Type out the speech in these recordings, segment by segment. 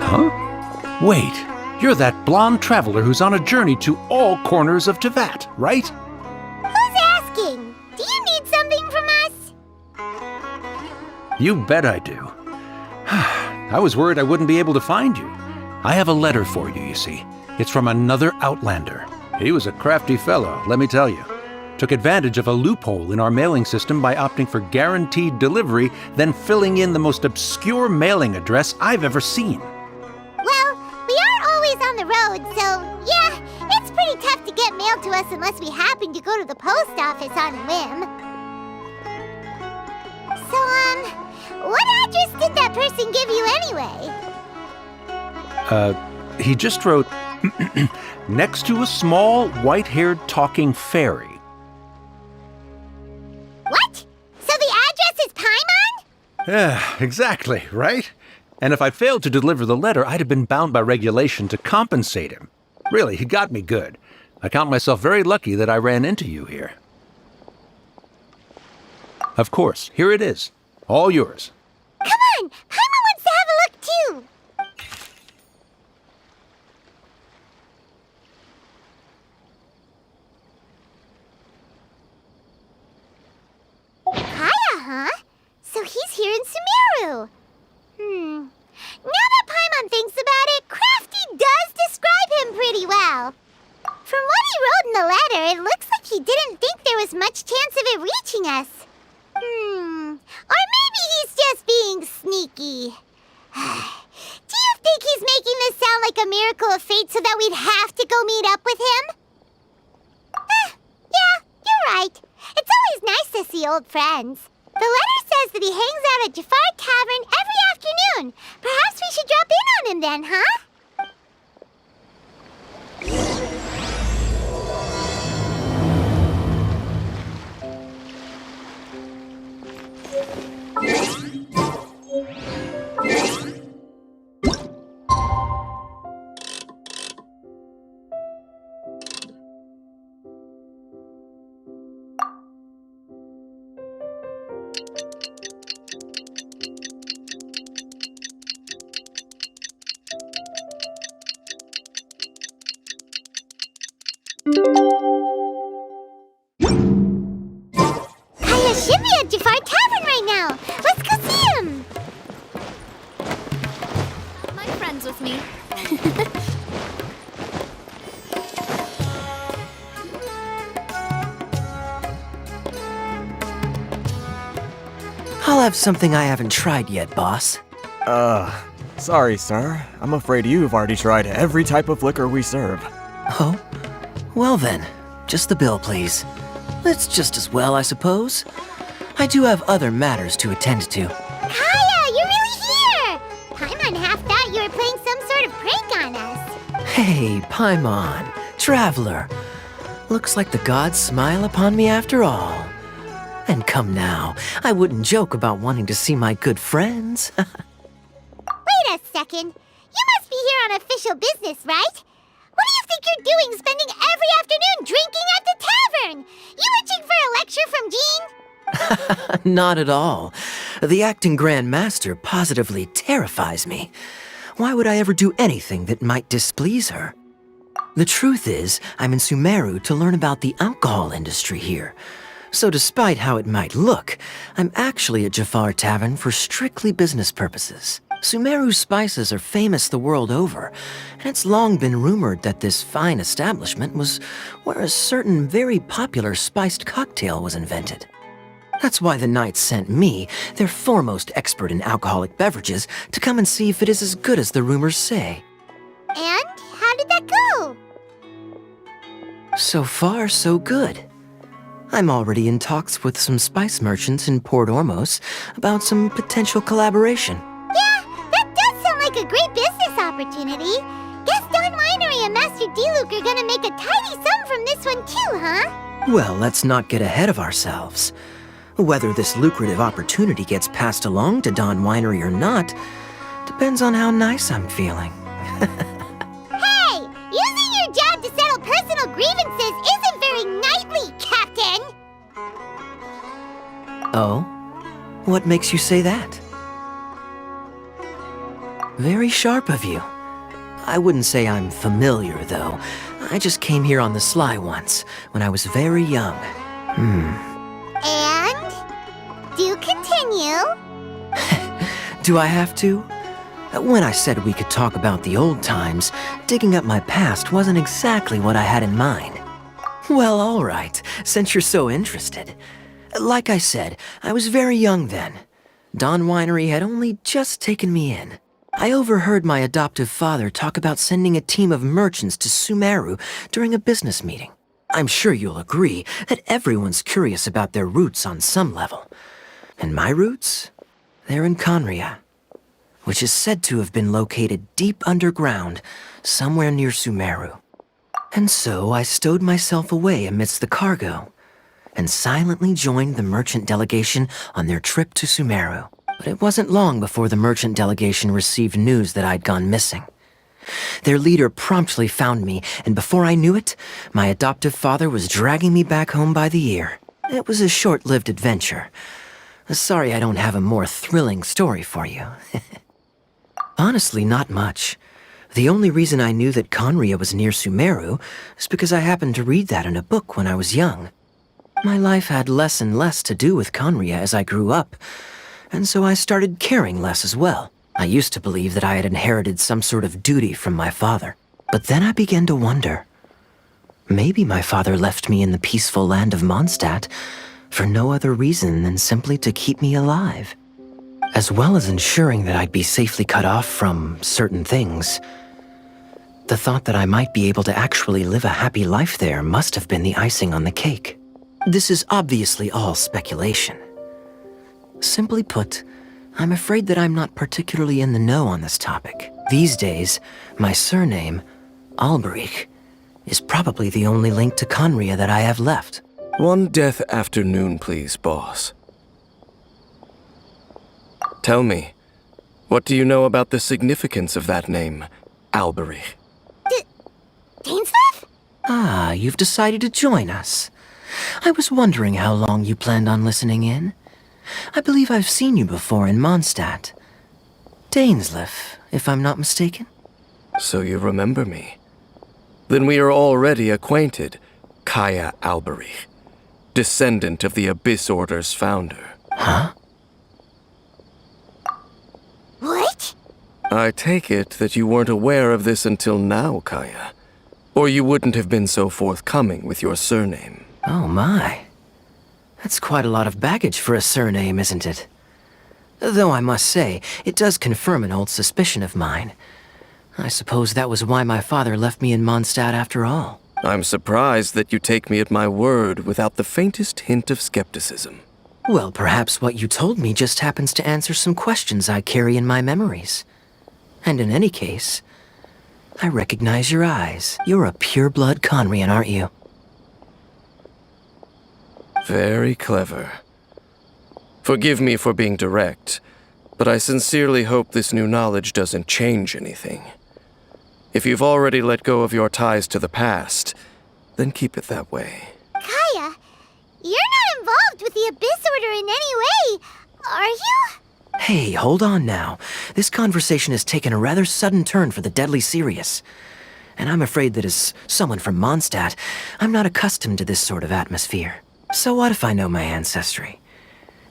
Huh? Wait, you're that blonde traveler who's on a journey to all corners of Teyvat, right? Who's asking? Do you need something from us? You bet I do. I was worried I wouldn't be able to find you. I have a letter for you, you see. It's from another Outlander. He was a crafty fellow, let me tell you. Took advantage of a loophole in our mailing system by opting for guaranteed delivery, then filling in the most obscure mailing address I've ever seen. Well, we are always on the road, so yeah, it's pretty tough to get mail to us unless we happen to go to the post office on a whim. So, what address did that person give you anyway? He just wrote, next to a small, white-haired talking fairy. What? So the address is Paimon? Yeah, exactly, right? And if I failed to deliver the letter, I'd have been bound by regulation to compensate him. Really, he got me good. I count myself very lucky that I ran into you here. Of course, here it is. All yours. Come on! Paimon wants to have a look too! Kaya, huh? So he's here in Sumeru. Now that Paimon thinks about it, Crafty does describe him pretty well. From what he wrote in the letter, it looks like he didn't think there was much chance of it reaching us. Or maybe he's just being sneaky. Do you think he's making this sound like a miracle of fate so that we'd have to go meet up with him? Yeah, you're right. It's always nice to see old friends. The letter says that he hangs out at Jafar Tavern every afternoon. Perhaps we should drop in on him then, huh? Kaya should be at Jafar Tavern right now. Let's go see him. My friend's with me. I'll have something I haven't tried yet, boss. Sorry, sir. I'm afraid you've already tried every type of liquor we serve. Oh? Well then, just the bill, please. It's just as well, I suppose. I do have other matters to attend to. Kaya, you're really here! Paimon half thought you were playing some sort of prank on us. Hey, Paimon, traveler. Looks like the gods smile upon me after all. And come now, I wouldn't joke about wanting to see my good friends. Wait a second. You must be here on official business, right? What do you think you're doing spending every afternoon drinking at the tavern? You itching for a lecture from Jean? Not at all. The acting Grand Master positively terrifies me. Why would I ever do anything that might displease her? The truth is, I'm in Sumeru to learn about the alcohol industry here. So despite how it might look, I'm actually at Jafar Tavern for strictly business purposes. Sumeru's spices are famous the world over, and it's long been rumored that this fine establishment was where a certain very popular spiced cocktail was invented. That's why the knights sent me, their foremost expert in alcoholic beverages, to come and see if it is as good as the rumors say. And how did that go? So far, so good. I'm already in talks with some spice merchants in Port Ormos about some potential collaboration. Yeah, that does sound like a great business opportunity. Guess Don Winery and Master D-Luke are gonna make a tidy sum from this one too, huh? Well, let's not get ahead of ourselves. Whether this lucrative opportunity gets passed along to Don Winery or not depends on how nice I'm feeling. Hey! Using your job to grievances isn't very knightly, Captain! Oh? What makes you say that? Very sharp of you. I wouldn't say I'm familiar, though. I just came here on the sly once, when I was very young. And? Do continue. Do I have to? When I said we could talk about the old times, digging up my past wasn't exactly what I had in mind. Well, all right, since you're so interested. Like I said, I was very young then. Dawn Winery had only just taken me in. I overheard my adoptive father talk about sending a team of merchants to Sumeru during a business meeting. I'm sure you'll agree that everyone's curious about their roots on some level. And my roots? They're in Conria, which is said to have been located deep underground, somewhere near Sumeru. And so I stowed myself away amidst the cargo, and silently joined the merchant delegation on their trip to Sumeru. But it wasn't long before the merchant delegation received news that I'd gone missing. Their leader promptly found me, and before I knew it, my adoptive father was dragging me back home by the ear. It was a short-lived adventure. Sorry I don't have a more thrilling story for you. Honestly, not much. The only reason I knew that Conria was near Sumeru is because I happened to read that in a book when I was young. My life had less and less to do with Conria as I grew up, and so I started caring less as well. I used to believe that I had inherited some sort of duty from my father, but then I began to wonder. Maybe my father left me in the peaceful land of Mondstadt for no other reason than simply to keep me alive. As well as ensuring that I'd be safely cut off from certain things. The thought that I might be able to actually live a happy life there must have been the icing on the cake. This is obviously all speculation. Simply put, I'm afraid that I'm not particularly in the know on this topic. These days, my surname, Alberich, is probably the only link to Conria that I have left. One death afternoon, please, boss. Tell me, what do you know about the significance of that name, Alberich? Dainsleif? Ah, you've decided to join us. I was wondering how long you planned on listening in. I believe I've seen you before in Mondstadt. Dainsleif, if I'm not mistaken. So you remember me. Then we are already acquainted, Kaya Alberich, descendant of the Abyss Order's founder. Huh? What? I take it that you weren't aware of this until now, Kaya. Or you wouldn't have been so forthcoming with your surname. Oh my. That's quite a lot of baggage for a surname, isn't it? Though I must say, it does confirm an old suspicion of mine. I suppose that was why my father left me in Mondstadt after all. I'm surprised that you take me at my word without the faintest hint of skepticism. Well, perhaps what you told me just happens to answer some questions I carry in my memories. And in any case, I recognize your eyes. You're a pure-blood Conrian, aren't you? Very clever. Forgive me for being direct, but I sincerely hope this new knowledge doesn't change anything. If you've already let go of your ties to the past, then keep it that way. Kaya, you're not involved with the Abyss Order in any way, are you? Hey, hold on now. This conversation has taken a rather sudden turn for the deadly serious. And I'm afraid that as someone from Mondstadt, I'm not accustomed to this sort of atmosphere. So what if I know my ancestry?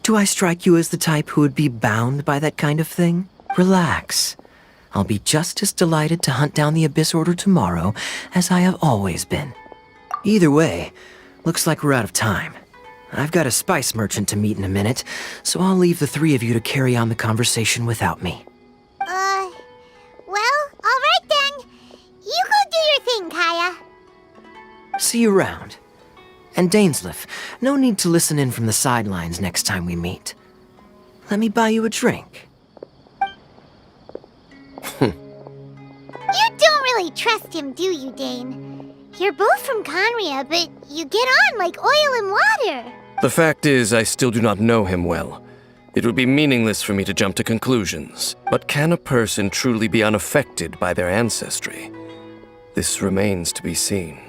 Do I strike you as the type who would be bound by that kind of thing? Relax. I'll be just as delighted to hunt down the Abyss Order tomorrow as I have always been. Either way, looks like we're out of time. I've got a spice merchant to meet in a minute, so I'll leave the three of you to carry on the conversation without me. Well, alright then. You go do your thing, Kaya. See you around. And Dainsleif, no need to listen in from the sidelines next time we meet. Let me buy you a drink. You don't really trust him, do you, Dane? You're both from Conria, but you get on like oil and water. The fact is, I still do not know him well. It would be meaningless for me to jump to conclusions. But can a person truly be unaffected by their ancestry? This remains to be seen.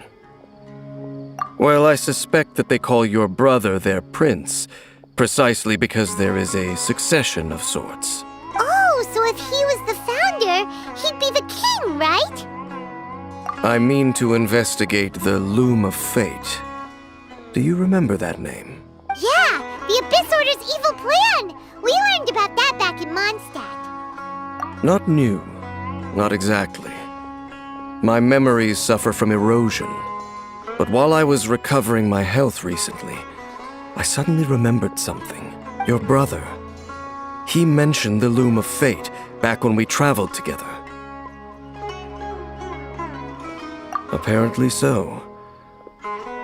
Well, I suspect that they call your brother their prince, precisely because there is a succession of sorts. Oh, so if he was the founder, he'd be the king, right? I mean to investigate the Loom of Fate. Do you remember that name? Yeah, the Abyss Order's evil plan! We learned about that back in Mondstadt. Not new. Not exactly. My memories suffer from erosion. But while I was recovering my health recently, I suddenly remembered something. Your brother. He mentioned the Loom of Fate back when we traveled together. Apparently so.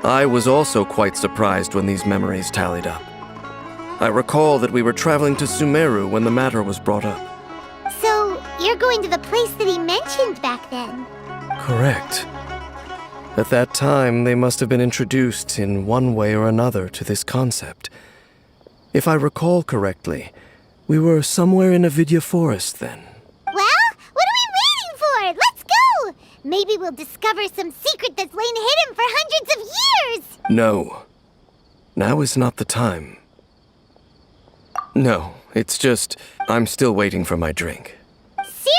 I was also quite surprised when these memories tallied up. I recall that we were traveling to Sumeru when the matter was brought up. So, you're going to the place that he mentioned back then? Correct. At that time, they must have been introduced in one way or another to this concept. If I recall correctly, we were somewhere in Avidya Forest then. Well, what are we waiting for? Let's go! Maybe we'll discover some secret that's lain hidden for hundreds of years! No. Now is not the time. No, it's just, I'm still waiting for my drink. Seriously?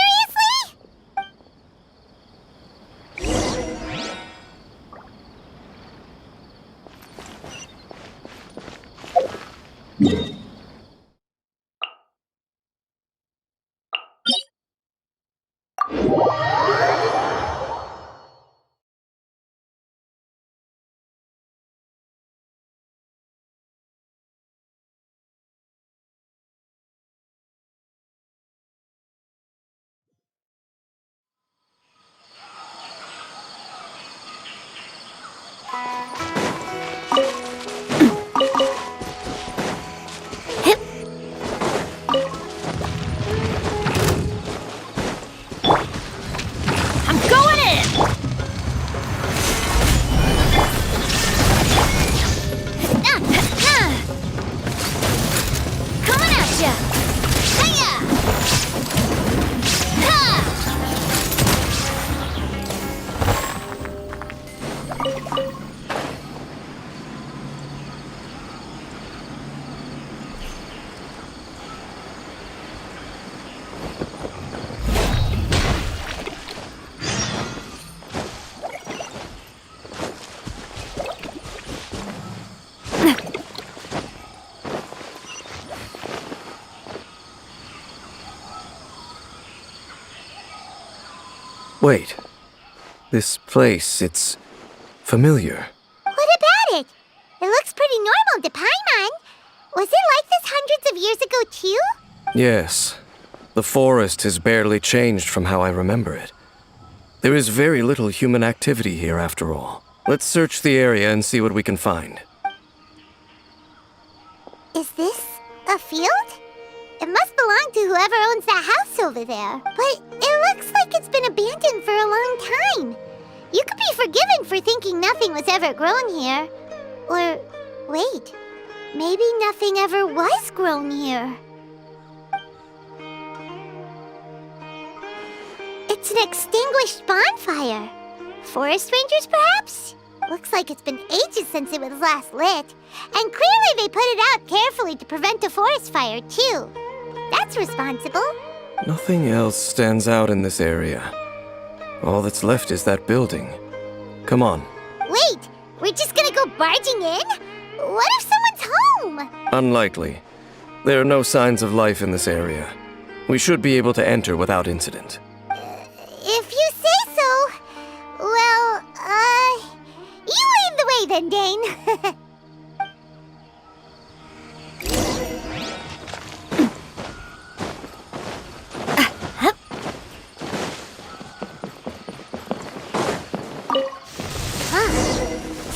I'm going in! Coming at ya! Hiya! Ha! Wait. This place, it's familiar. What about it? It looks pretty normal to Paimon. Was it like this hundreds of years ago, too? Yes. The forest has barely changed from how I remember it. There is very little human activity here after all. Let's search the area and see what we can find. Is this a field? It must belong to whoever owns that house over there. But it looks like it's been abandoned for a long time. You could be forgiven for thinking nothing was ever grown here. Or, wait, maybe nothing ever was grown here. It's an extinguished bonfire. Forest rangers, perhaps? Looks like it's been ages since it was last lit. And clearly they put it out carefully to prevent a forest fire, too. That's responsible. Nothing else stands out in this area. All that's left is that building. Come on. Wait, we're just gonna go barging in? What if someone's home? Unlikely. There are no signs of life in this area. We should be able to enter without incident. If you say so. Well, you lead the way then, Dane.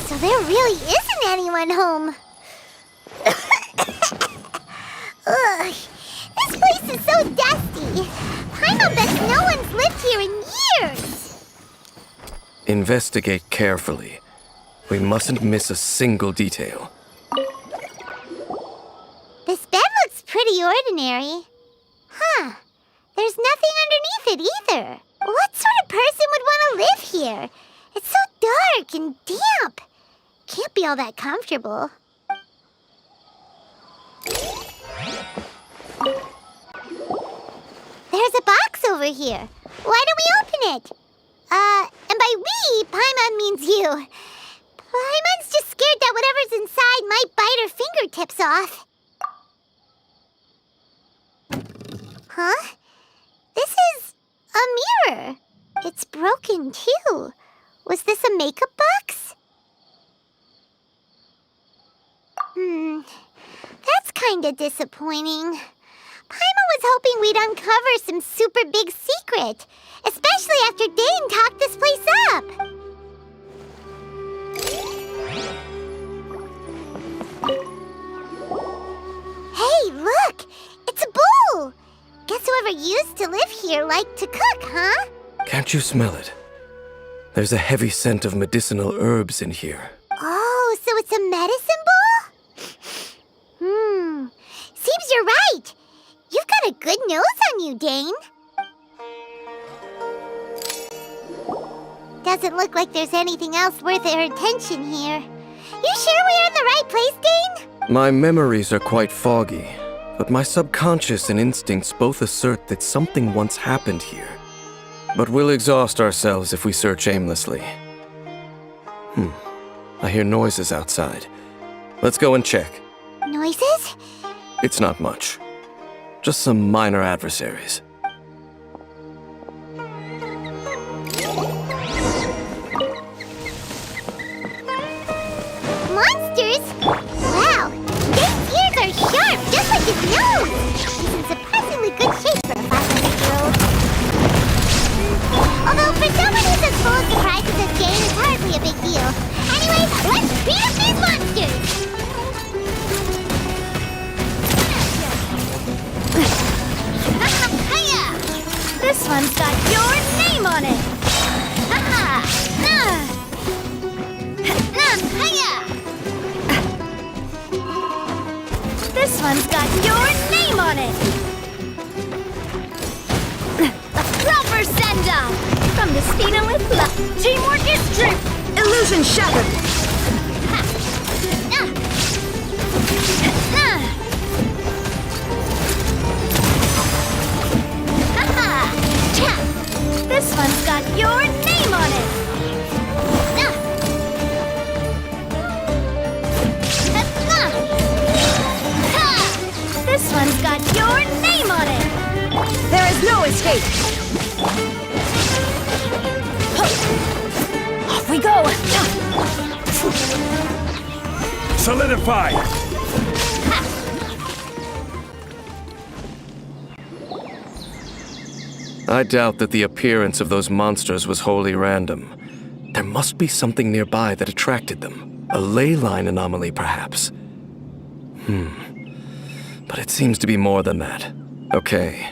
So there really isn't anyone home. Ugh, this place is so dusty. Paimon bets no one's lived here in years. Investigate carefully. We mustn't miss a single detail. This bed looks pretty ordinary. Huh. There's nothing underneath it either. What sort of person would want to live here? It's so dark and damp. Can't be all that comfortable. There's a box over here. Why don't we open it? And by we, Paimon means you. Paimon's just scared that whatever's inside might bite her fingertips off. Huh? This is a mirror. It's broken, too. Was this a makeup box? That's kinda disappointing. Paimon was hoping we'd uncover some super big secret, especially after Dane talked this place up. Hey, look! It's a bowl! Guess whoever used to live here liked to cook, huh? Can't you smell it? There's a heavy scent of medicinal herbs in here. Oh, so it's a medicine bowl? Seems you're right. You've got a good nose on you, Dane. Doesn't look like there's anything else worth our attention here. You sure we're in the right place, Dane? My memories are quite foggy, but my subconscious and instincts both assert that something once happened here. But we'll exhaust ourselves if we search aimlessly. I hear noises outside. Let's go and check. Noises? It's not much. Just some minor adversaries. Monsters? Wow, Dane's ears are sharp, just like his nose. He's in surprisingly good shape for a 500-year-old. Although for someone who's as full of surprises as Dane, it's hardly a big deal. Anyway, let's beat up these monsters! This one's got your name on it! This one's got your name on it! A proper send-off! From the Spina with love. Teamwork is strength! Illusion shattered! This one's got your name on it! This one's got your name on it! There is no escape! Off we go! Solidify! I doubt that the appearance of those monsters was wholly random. There must be something nearby that attracted them. A ley line anomaly, perhaps. But it seems to be more than that. Okay.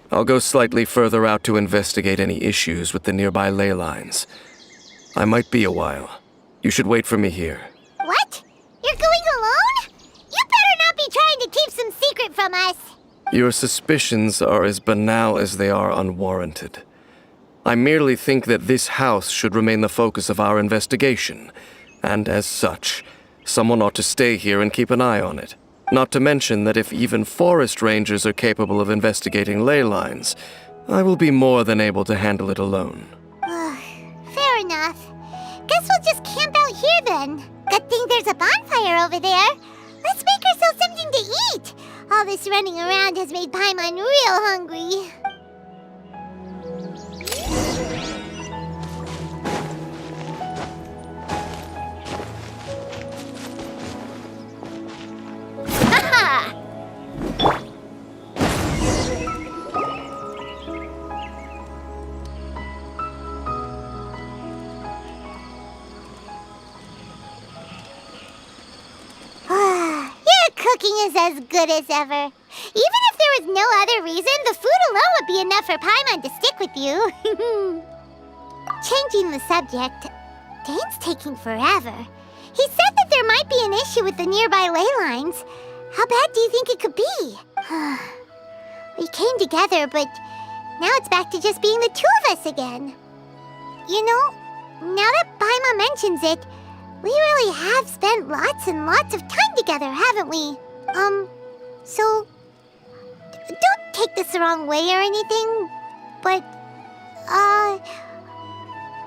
I'll go slightly further out to investigate any issues with the nearby ley lines. I might be a while. You should wait for me here. What? You're going alone? You better not be trying to keep some secret from us. Your suspicions are as banal as they are unwarranted. I merely think that this house should remain the focus of our investigation, and as such, someone ought to stay here and keep an eye on it. Not to mention that if even forest rangers are capable of investigating ley lines, I will be more than able to handle it alone. Fair enough. Guess we'll just camp out here then. Good thing there's a bonfire over there. Let's make ourselves something to eat. All this running around has made Paimon real hungry. Cooking is as good as ever. Even if there was no other reason, the food alone would be enough for Paimon to stick with you. Changing the subject, Dane's taking forever. He said that there might be an issue with the nearby ley lines. How bad do you think it could be? We came together, but now it's back to just being the two of us again. You know, now that Paimon mentions it, We really have spent lots and lots of time together, haven't we? So... Don't take this the wrong way or anything, but,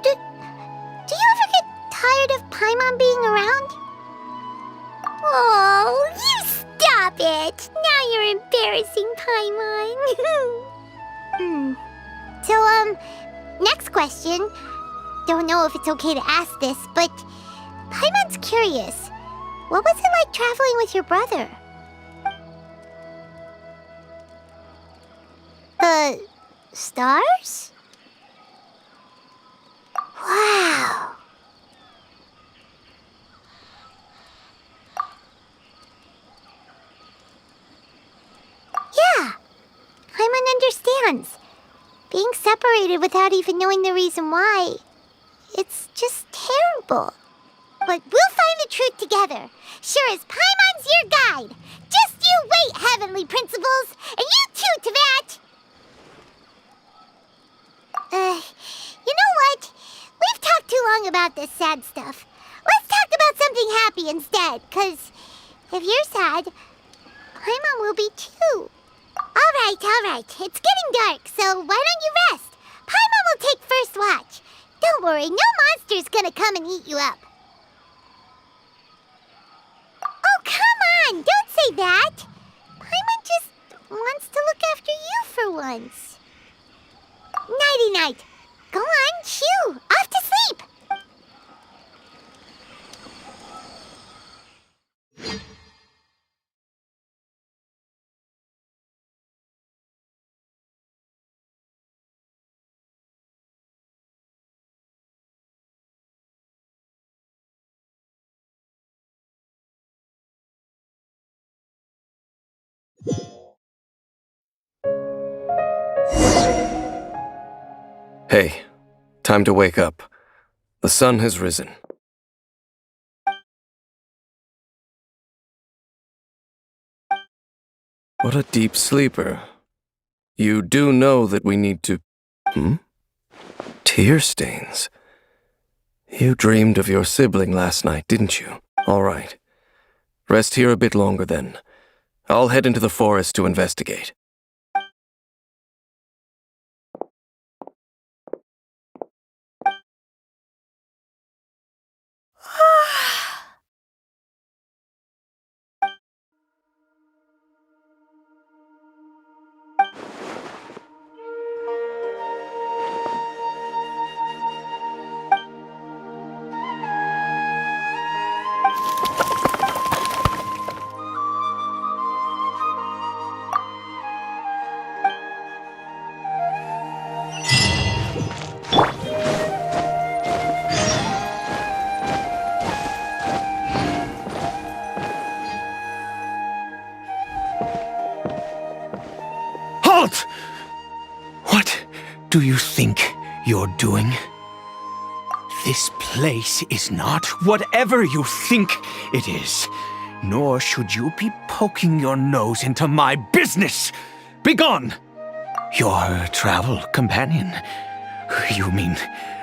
do you ever get tired of Paimon being around? Oh, you stop it! Now you're embarrassing Paimon. So, next question. Don't know if it's okay to ask this, but Paimon's curious. What was it like traveling with your brother? The stars? Wow. Yeah, Paimon understands. Being separated without even knowing the reason why, it's just terrible. But we'll find the truth together. Sure as Paimon's your guide. Just you wait, Heavenly Principles, and you too, Teyvat! You know what? We've talked too long about this sad stuff. Let's talk about something happy instead, 'cause if you're sad, Paimon will be too. All right. It's getting dark, so why don't you rest? Paimon will take first watch. Don't worry, no monster's gonna come and eat you up. Oh, come on! Don't say that! Paimon just wants to look after you for once. Nighty-night. Go on, shoo! Off to sleep! Hey, time to wake up. The sun has risen. What a deep sleeper. You do know that we need to... Tear stains. You dreamed of your sibling last night, didn't you? All right. Rest here a bit longer then. I'll head into the forest to investigate. Halt! What do you think you're doing? This place is not whatever you think it is, nor should you be poking your nose into my business. Begone! Your travel companion. You mean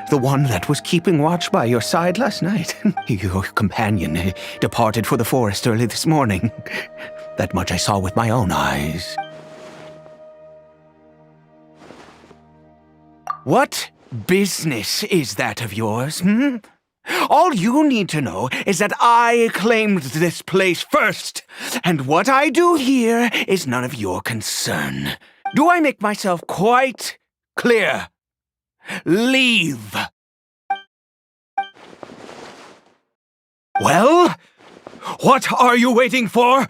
the one that was keeping watch by your side last night? Your companion departed for the forest early this morning. That much I saw with my own eyes. What business is that of yours, All you need to know is that I claimed this place first, and what I do here is none of your concern. Do I make myself quite clear? Leave! Well, what are you waiting for?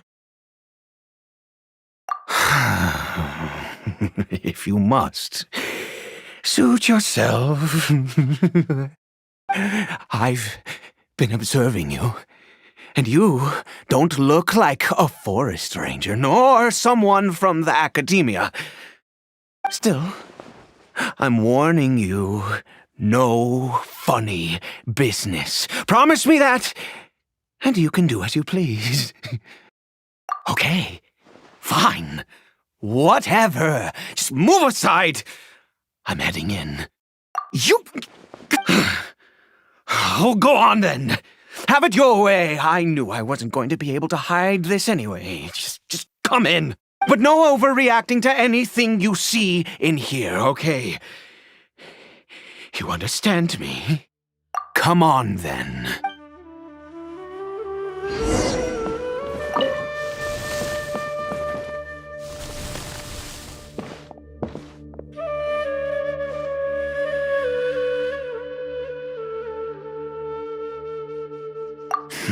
If you must, suit yourself. I've been observing you, and you don't look like a forest ranger, nor someone from the academia. Still, I'm warning you, no funny business. Promise me that, and you can do as you please. Okay, fine. Whatever. Just move aside. I'm heading in. You... Oh, go on then. Have it your way. I knew I wasn't going to be able to hide this anyway. Just come in. But no overreacting to anything you see in here, okay? You understand me? Come on, then.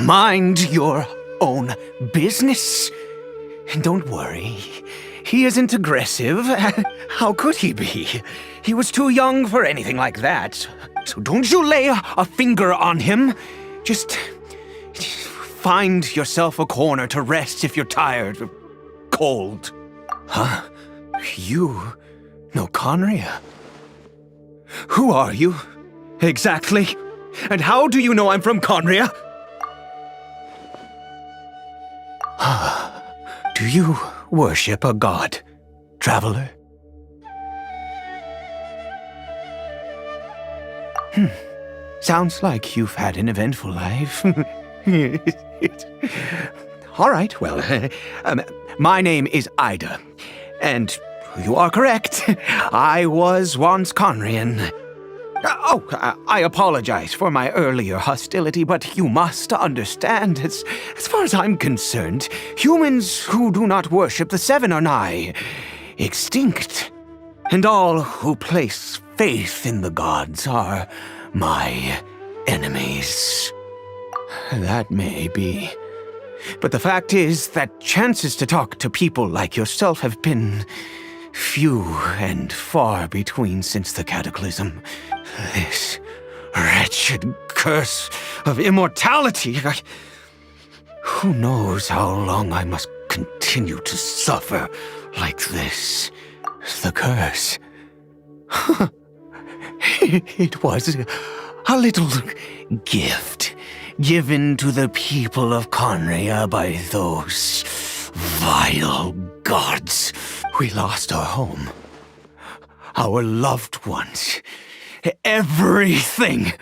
Mind your own business. Don't worry. He isn't aggressive. How could he be? He was too young for anything like that. So don't you lay a finger on him. Just find yourself a corner to rest if you're tired or cold. Huh? You know Conria? Who are you? Exactly. And how do you know I'm from Conria? Do you worship a god, traveler? Sounds like you've had an eventful life. All right, well, my name is Ida, and you are correct. I was once Conrian. I apologize for my earlier hostility, but you must understand, as far as I'm concerned, humans who do not worship the Seven are nigh extinct. And all who place faith in the gods are my enemies. That may be. But the fact is that chances to talk to people like yourself have been few and far between since the cataclysm. This wretched curse of immortality. Who knows how long I must continue to suffer like this? The curse. It was a little gift given to the people of Conria by those vile gods. We lost our home, our loved ones, everything.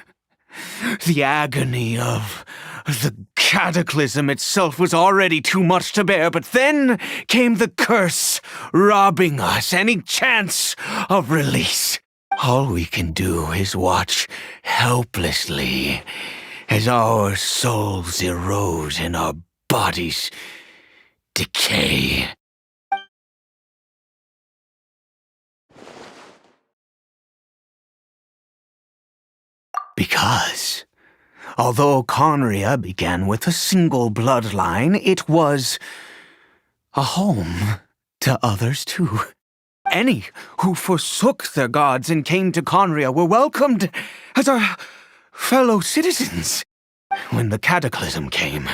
The agony of the cataclysm itself was already too much to bear, but then came the curse, robbing us any chance of release. All we can do is watch helplessly as our souls erode and our bodies decay. Because, although Conria began with a single bloodline, it was a home to others too. Any who forsook their gods and came to Conria were welcomed as our fellow citizens. When the cataclysm came,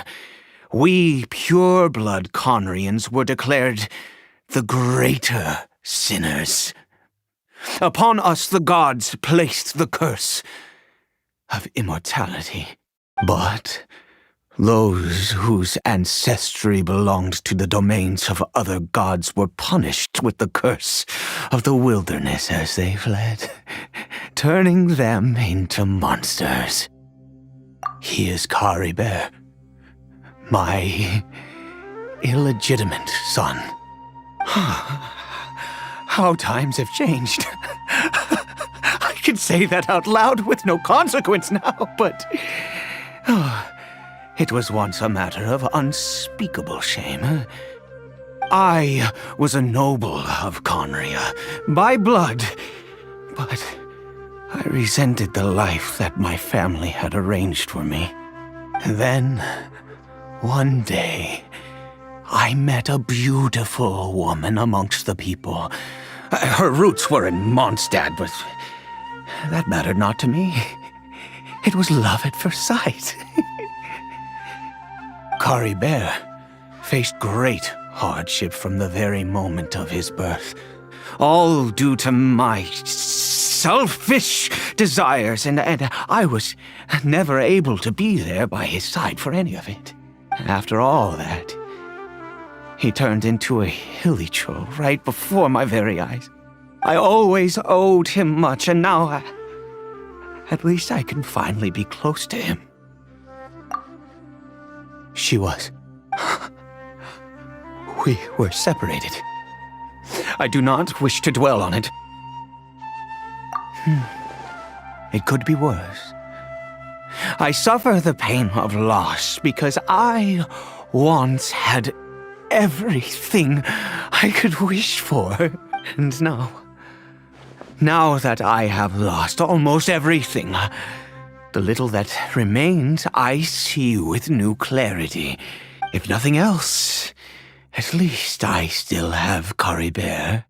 we pure-blood Conrians were declared the greater sinners. Upon us the gods placed the curse of immortality. But those whose ancestry belonged to the domains of other gods were punished with the curse of the wilderness as they fled, turning them into monsters. He is Caribert, my illegitimate son. How times have changed. I can say that out loud with no consequence now, but it was once a matter of unspeakable shame. I was a noble of Conria, by blood, but I resented the life that my family had arranged for me. Then, one day, I met a beautiful woman amongst the people. Her roots were in Mondstadt, but that mattered not to me. It was love at first sight. Caribert faced great hardship from the very moment of his birth, all due to my selfish desires, and I was never able to be there by his side for any of it. After all that, he turned into a hilichurl right before my very eyes. I always owed him much, and now at least I can finally be close to him. she was. We were separated. I do not wish to dwell on it. It could be worse. I suffer the pain of loss because I once had everything I could wish for. And now that I have lost almost everything, the little that remains I see with new clarity. If nothing else, at least I still have Caribert.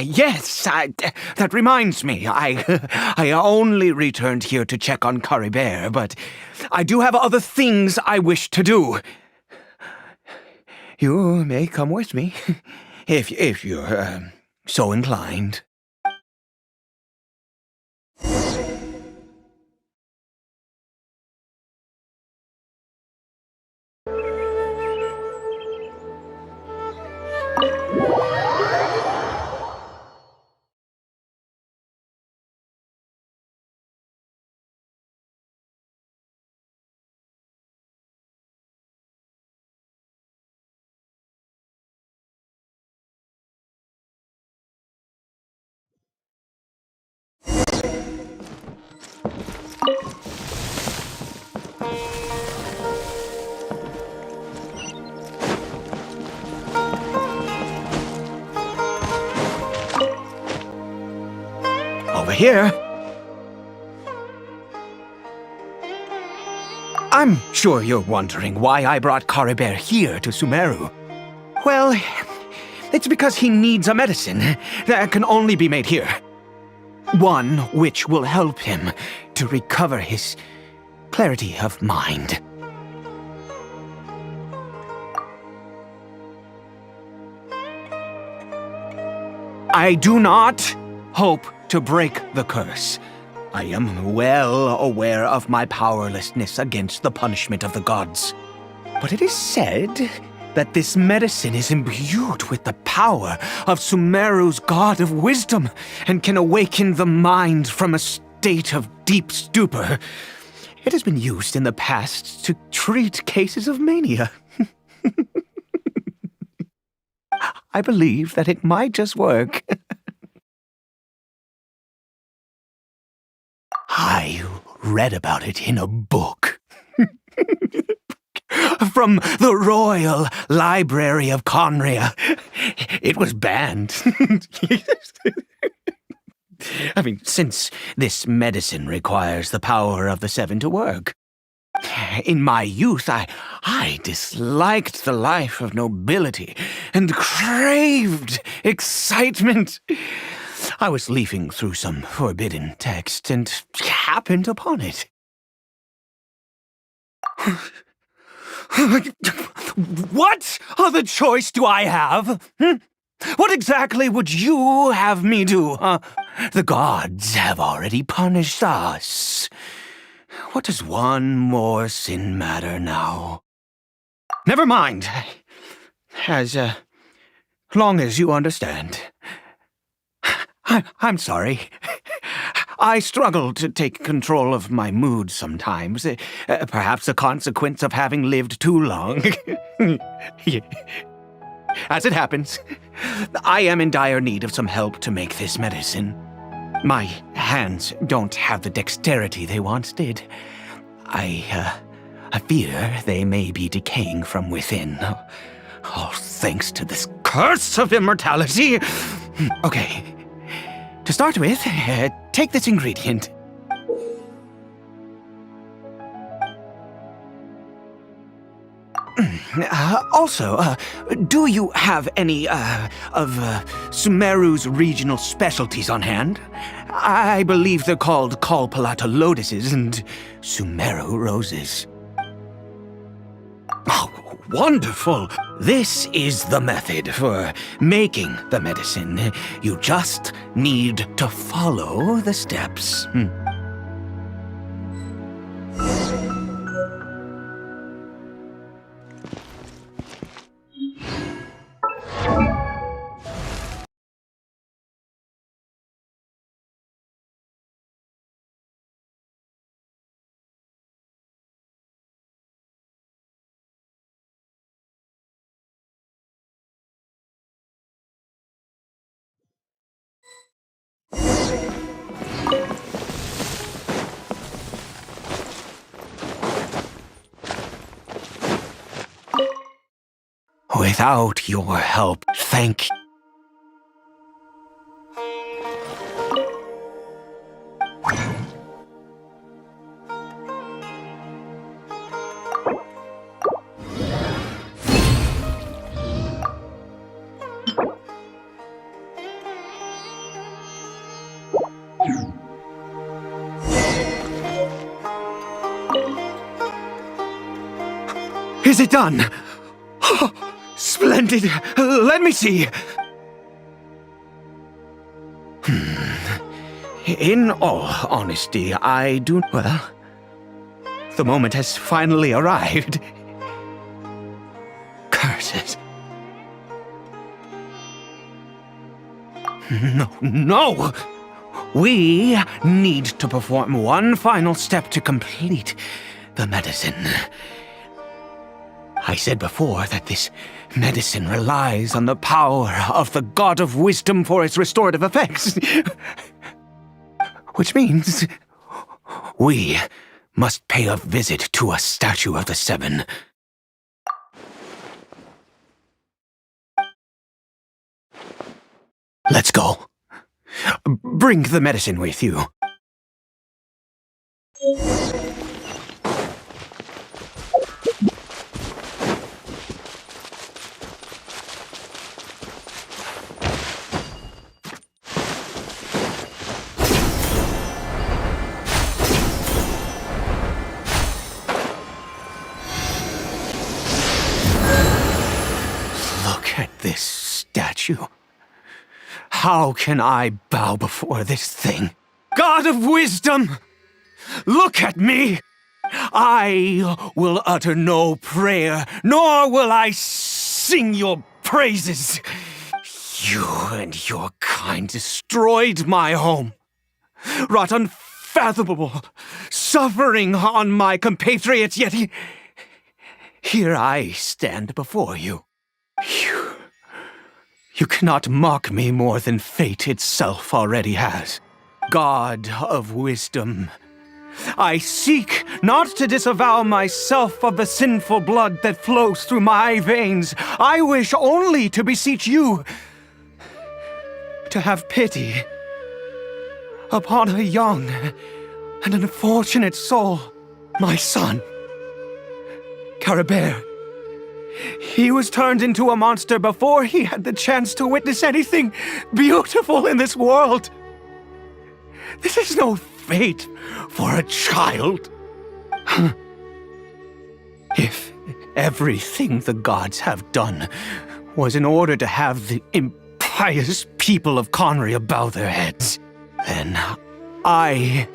Yes, that reminds me. I only returned here to check on Caribert, but I do have other things I wish to do. You may come with me, if you're so inclined. Over here. I'm sure you're wondering why I brought Caribert here to Sumeru. Well, it's because he needs a medicine that can only be made here. One which will help him to recover his clarity of mind. I do not hope to break the curse. I am well aware of my powerlessness against the punishment of the gods. But it is said that this medicine is imbued with the power of Sumeru's god of wisdom and can awaken the mind from a state of deep stupor. It has been used in the past to treat cases of mania. I believe that it might just work. I read about it in a book. From the Royal Library of Conria. It was banned. I mean, since this medicine requires the power of the Seven to work. In my youth, I disliked the life of nobility and craved excitement. I was leafing through some forbidden text and happened upon it. What other choice do I have? What exactly would you have me do? The gods have already punished us. What does one more sin matter now? Never mind. As long as you understand. I'm sorry. I struggle to take control of my mood sometimes. Perhaps a consequence of having lived too long. As it happens, I am in dire need of some help to make this medicine. My hands don't have the dexterity they once did. I fear they may be decaying from within. All thanks to this curse of immortality. Okay. To start with, take this ingredient. Also, do you have any, of Sumeru's regional specialties on hand? I believe they're called Kalpalata lotuses and Sumeru roses. Oh, wonderful! This is the method for making the medicine. You just need to follow the steps. Without your help, thank you. Is it done? Oh, splendid. Let me see. In all honesty, I do... Well, the moment has finally arrived. Curses. No! We need to perform one final step to complete the medicine. I said before that this medicine relies on the power of the God of Wisdom for its restorative effects. Which means we must pay a visit to a statue of the Seven. Let's go. Bring the medicine with you. Look at this statue. How can I bow before this thing? God of Wisdom! Look at me! I will utter no prayer, nor will I sing your praises. You and your kind destroyed my home, wrought unfathomable suffering on my compatriots, yet here I stand before you. You cannot mock me more than fate itself already has. God of Wisdom, I seek not to disavow myself of the sinful blood that flows through my veins. I wish only to beseech you to have pity upon a young and unfortunate soul, my son, Caribert. He was turned into a monster before he had the chance to witness anything beautiful in this world. This is no fate for a child. If everything the gods have done was in order to have the impious people of Conria bow their heads, then I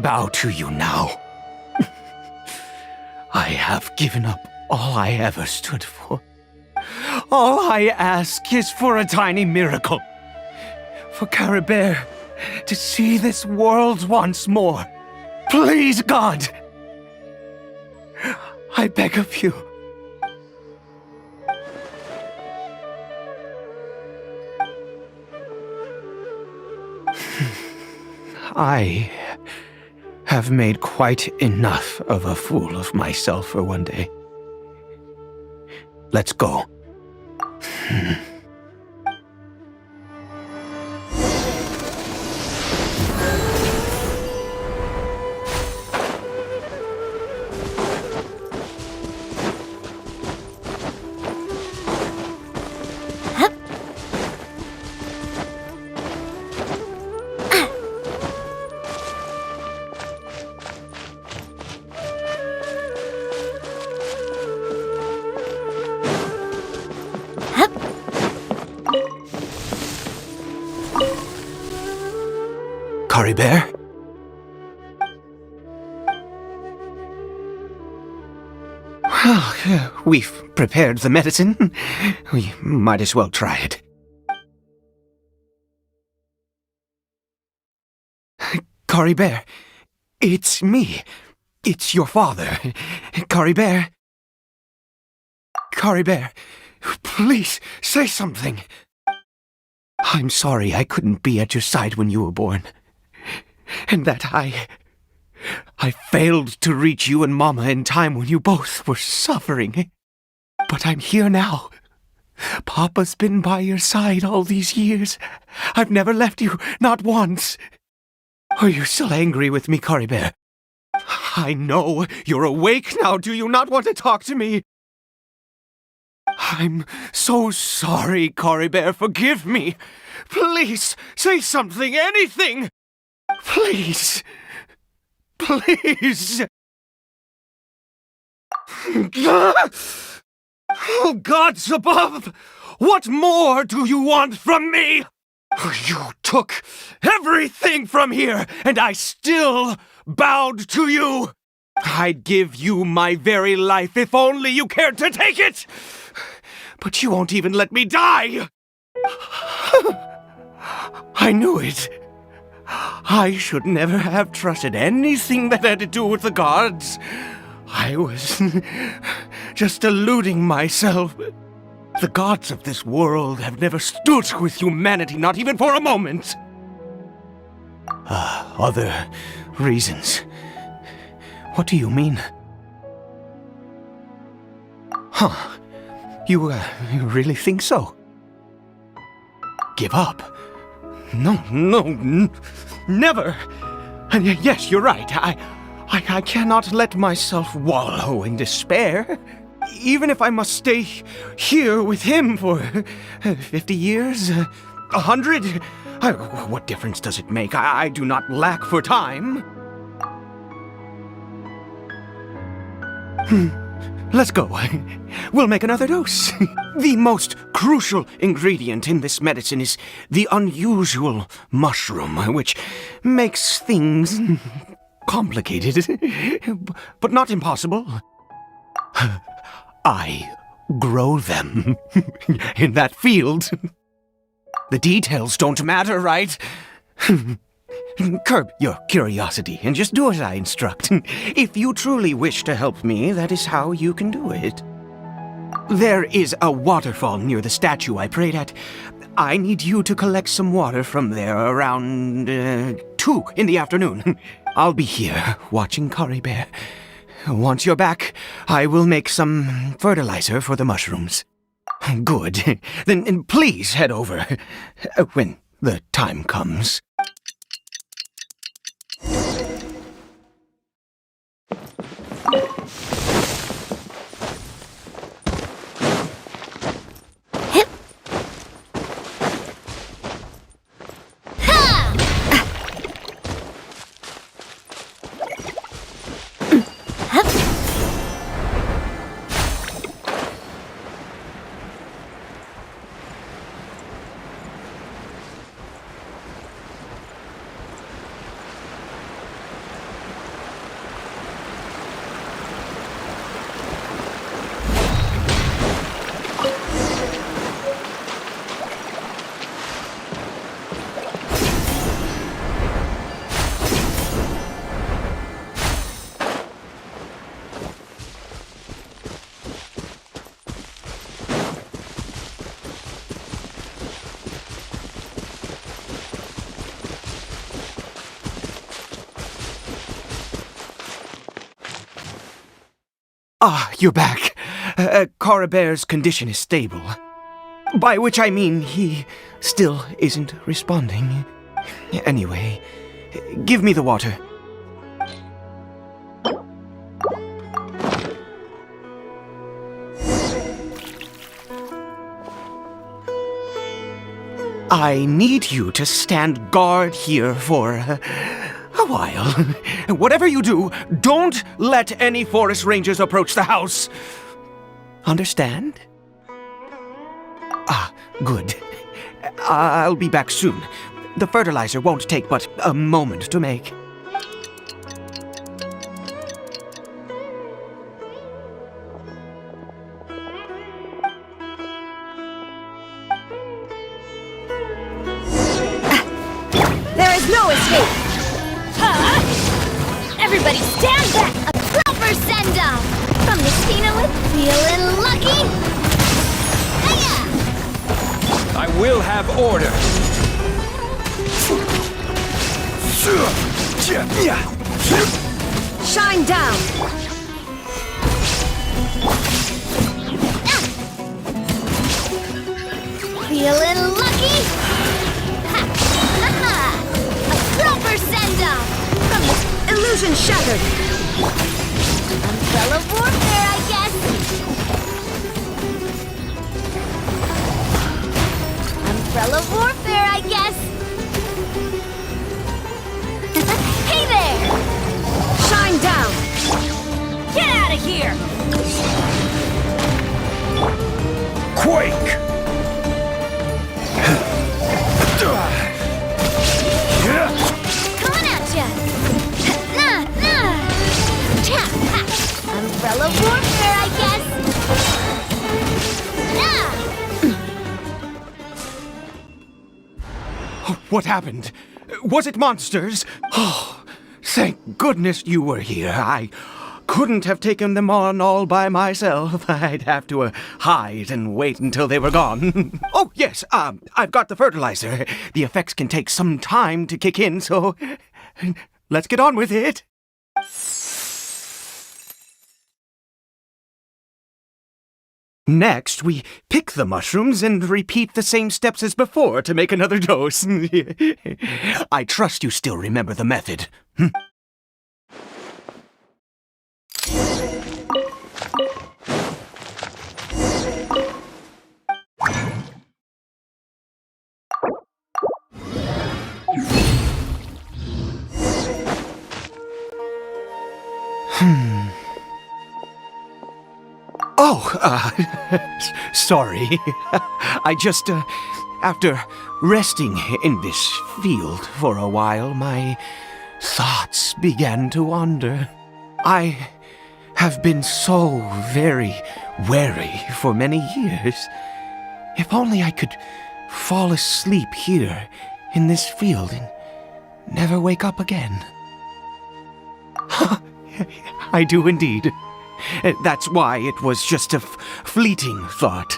bow to you now. I have given up all I ever stood for. All I ask is for a tiny miracle. For Caribert to see this world once more. Please, God! I beg of you. I have made quite enough of a fool of myself for one day. Let's go. Caribert? Well, we've prepared the medicine. We might as well try it. Caribert, it's me. It's your father. Caribert. Caribert, please say something. I'm sorry I couldn't be at your side when you were born. And that I failed to reach you and Mama in time when you both were suffering. But I'm here now. Papa's been by your side all these years. I've never left you, not once. Are you still angry with me, Caribert? I know you're awake now. Do you not want to talk to me? I'm so sorry, Caribert. Forgive me. Please, say something, anything. Please. Please. Oh, gods above! What more do you want from me? You took everything from here, and I still bowed to you. I'd give you my very life if only you cared to take it. But you won't even let me die. I knew it. I should never have trusted anything that had to do with the gods. I was just deluding myself. The gods of this world have never stood with humanity, not even for a moment. Other reasons. What do you mean? Huh. You really think so? Give up? No, never. And yes, you're right. I cannot let myself wallow in despair. Even if I must stay here with him for 50 years, 100, what difference does it make? I do not lack for time. Let's go. We'll make another dose. The most crucial ingredient in this medicine is the unusual mushroom, which makes things complicated, but not impossible. I grow them in that field. The details don't matter, right? Curb your curiosity and just do as I instruct. If you truly wish to help me, that is how you can do it. There is a waterfall near the statue I prayed at. I need you to collect some water from there around 2 in the afternoon. I'll be here watching Caribert. Once you're back, I will make some fertilizer for the mushrooms. Good. Then please head over when the time comes. Ah, you're back. Caribert's condition is stable. By which I mean he still isn't responding. Anyway, give me the water. I need you to stand guard here for a while. Whatever you do, don't let any forest rangers approach the house. Understand? Ah, good. I'll be back soon. The fertilizer won't take but a moment to make. There is no escape! Everybody stand back! A proper send-off! From the Spina feeling lucky? Hiya! I will have order. Shine down! Feeling lucky? Ha! Ha! A proper send-off! From the illusion shattered! Umbrella warfare, I guess! Umbrella warfare, I guess! Hey there! Shine down! Get out of here! Quake! Coming at ya! Nah, nah! Cha! Ha! Umbrella warfare, I guess! Nah! What happened? Was it monsters? Oh, thank goodness you were here. I couldn't have taken them on all by myself. I'd have to hide and wait until they were gone. Oh, yes, I've got the fertilizer. The effects can take some time to kick in, so let's get on with it. Next, we pick the mushrooms and repeat the same steps as before to make another dose. I trust you still remember the method. Sorry. I just, after resting in this field for a while, my thoughts began to wander. I have been so very wary for many years. If only I could fall asleep here in this field and never wake up again. I do indeed. That's why it was just a fleeting thought.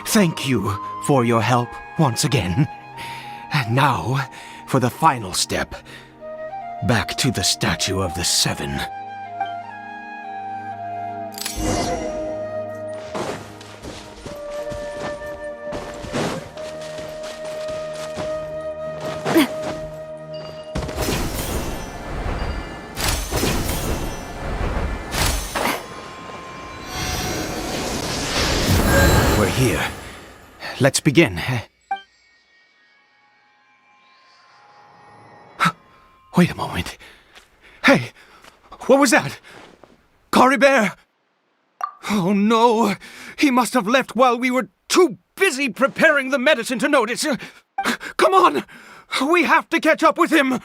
Thank you for your help once again. And now, for the final step. Back to the Statue of the Seven. We're here. Let's begin. Wait a moment. Hey, what was that? Caribert! Oh no, he must have left while we were too busy preparing the medicine to notice. Come on, we have to catch up with him.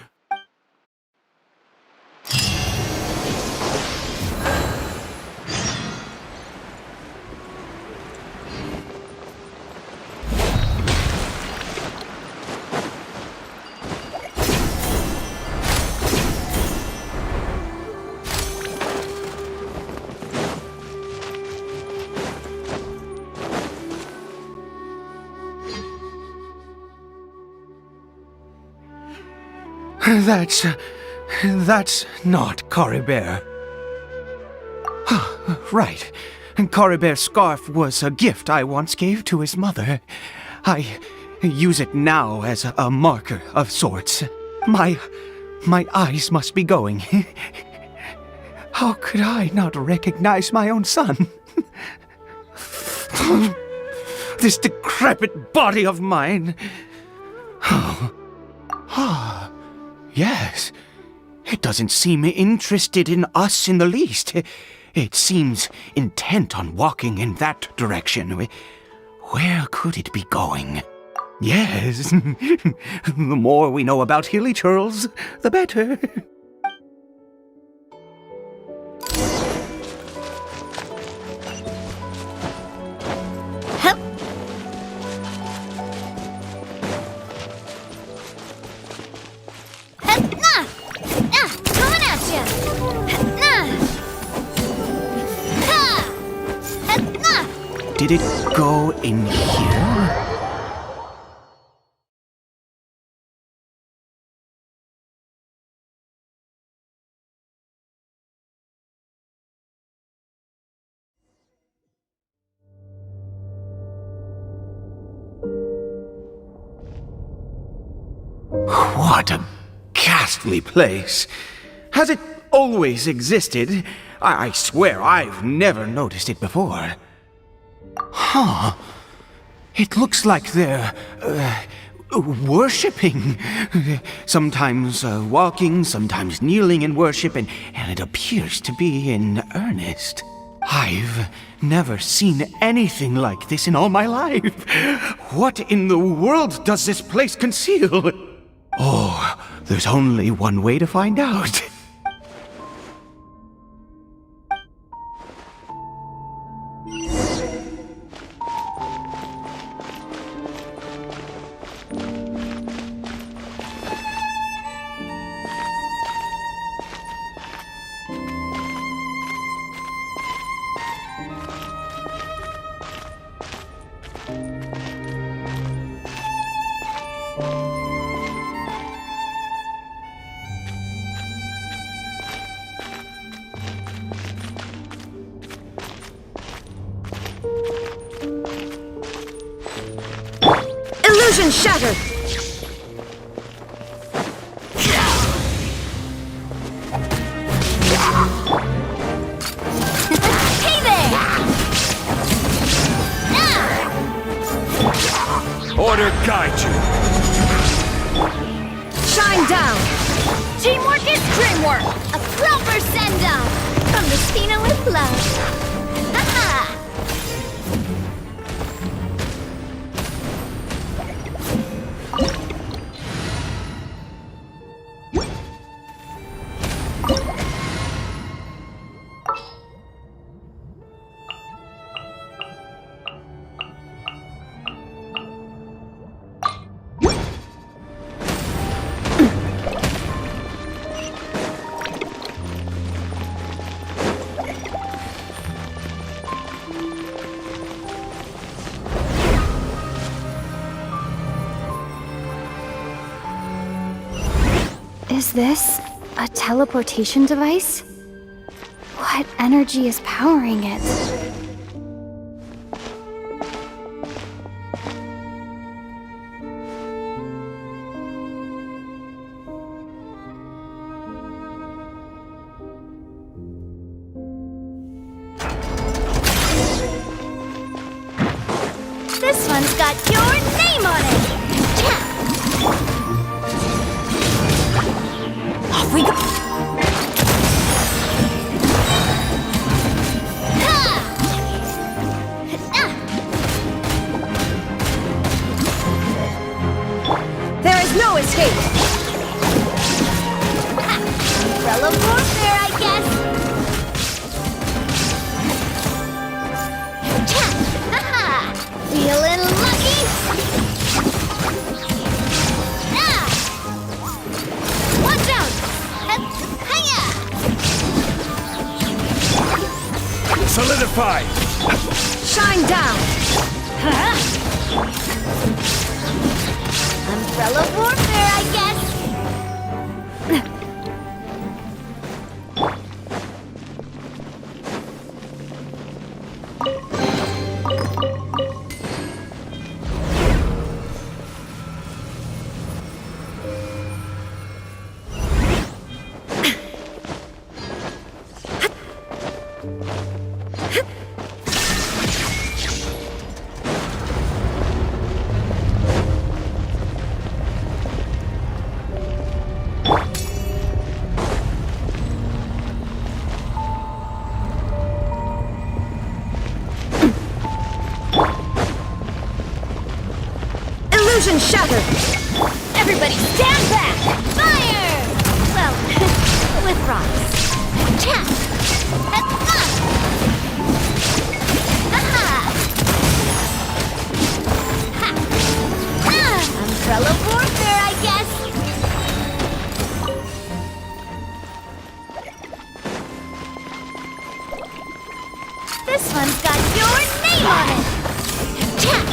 That's not Caribert. Right. Caribert's scarf was a gift I once gave to his mother. I use it now as a marker of sorts. My eyes must be going. How could I not recognize my own son? This decrepit body of mine. Yes. It doesn't seem interested in us in the least. It seems intent on walking in that direction. Where could it be going? Yes. The more we know about Hilly Churls, the better. Did it go in here? What a ghastly place. Has it always existed? I swear I've never noticed it before. Huh. It looks like they're, worshipping. Sometimes walking, sometimes kneeling in worship, and it appears to be in earnest. I've never seen anything like this in all my life. What in the world does this place conceal? Oh, there's only one way to find out. Illusion shattered! Hey there! Order guide you. Shine down! Teamwork is dreamwork! A proper send-off! From the Spina with love! Ha-ha! Is this a teleportation device? What energy is powering it? This one's got your name on it! Off we go! There is no escape! Umbrella warfare, I guess! Feeling lucky? Watch out! Hiya! Solidify. Shine down! Umbrella warfare, I guess! Illusion shattered! Everybody stand back! Fire! Well, with rocks. Chat! Umbrella warfare, I guess! This one's got your name on it! Chat!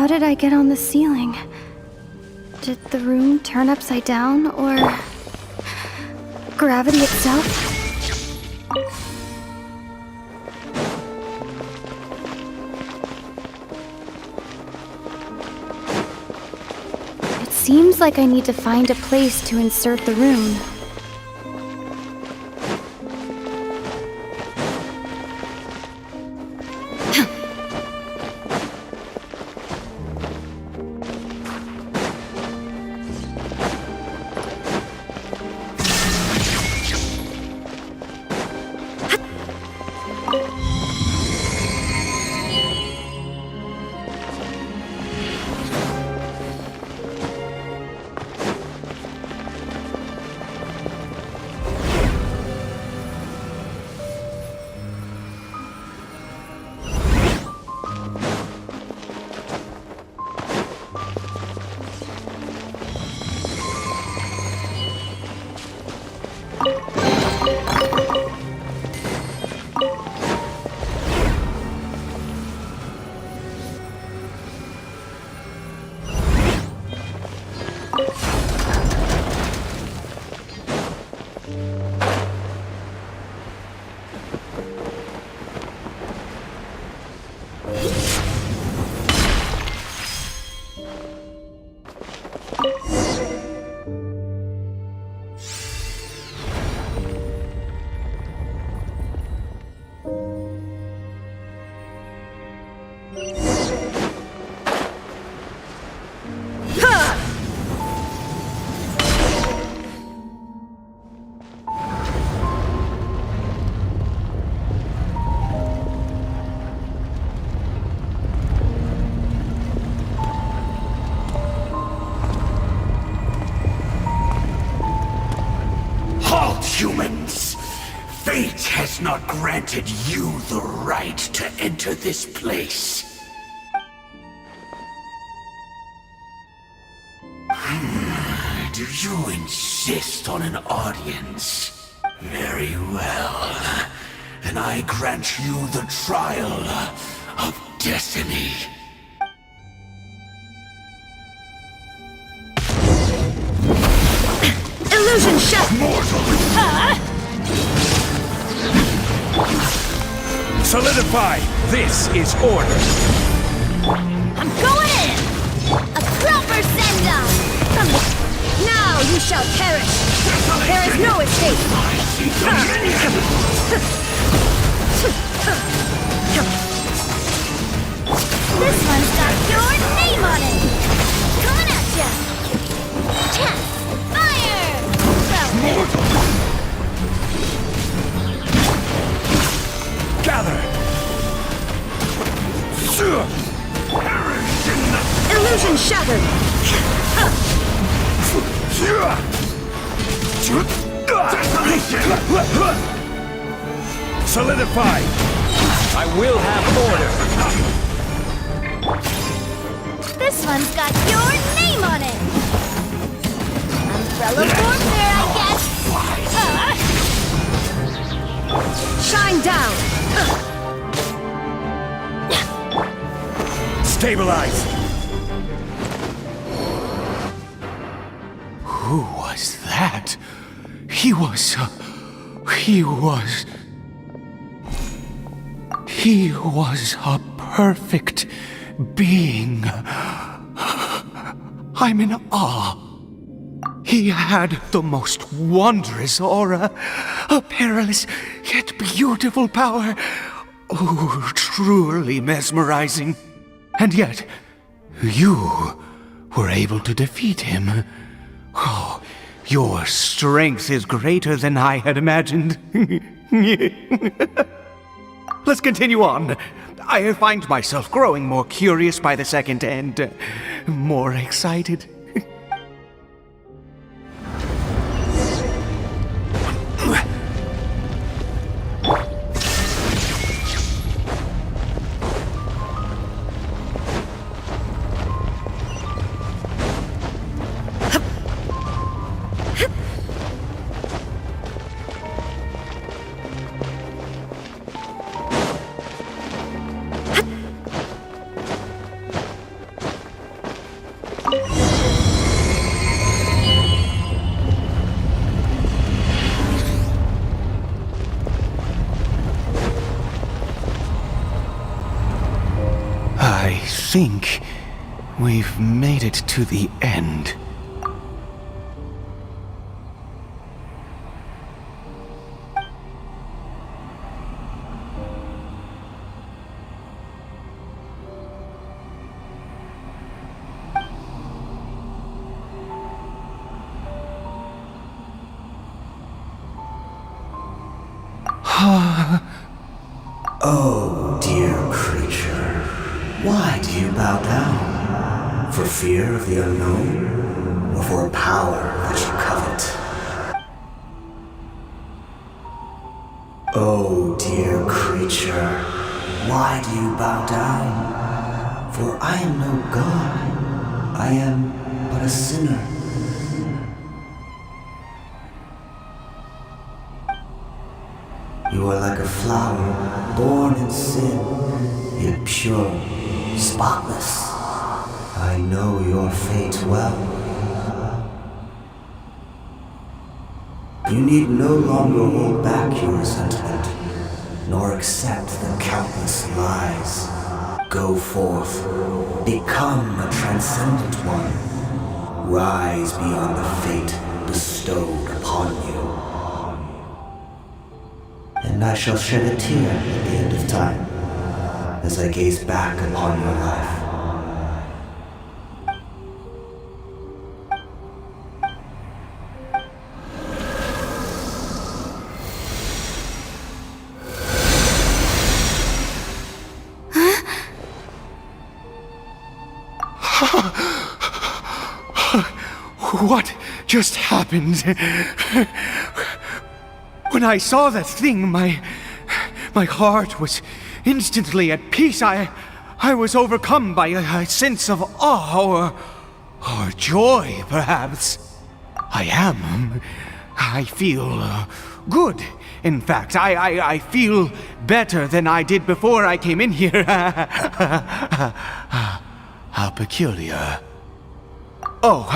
How did I get on the ceiling? Did the room turn upside down, or gravity itself? It seems like I need to find a place to insert the rune. Humans! Fate has not granted you the right to enter this place. Do you insist on an audience? Very well. Then I grant you the trial of destiny. Illusion shut! Solidify! This is order! I'm going in! A proper send-off! Now you shall perish! There is no escape! This one's got your name on it! Coming at ya! Chest! Fire! Gather! Illusion shattered! Solidify! I will have order! This one's got your name on it! Umbrella warfare, I guess! Shine down! Stabilize! Who was that? He was a perfect being. I'm in awe. He had the most wondrous aura, a perilous yet beautiful power. Oh, truly mesmerizing. And yet, you were able to defeat him. Oh, your strength is greater than I had imagined. Let's continue on. I find myself growing more curious by the second and more excited. I think we've made it to the end. Oh, dear creature, why do you bow down? For fear of the unknown? Or for a power that you covet? Oh, dear creature, why do you bow down? For I am no god, I am but a sinner. You are like a flower, born in sin, yet pure, spotless. I know your fate well. You need no longer hold back your resentment, nor accept the countless lies. Go forth, become a transcendent one. Rise beyond the fate bestowed upon you. And I shall shed a tear at the end of time, as I gaze back upon your life. What just happened? When I saw that thing, my heart was instantly at peace. I was overcome by a sense of awe or joy, perhaps. I feel good. In fact, I feel better than I did before I came in here. How peculiar. Oh,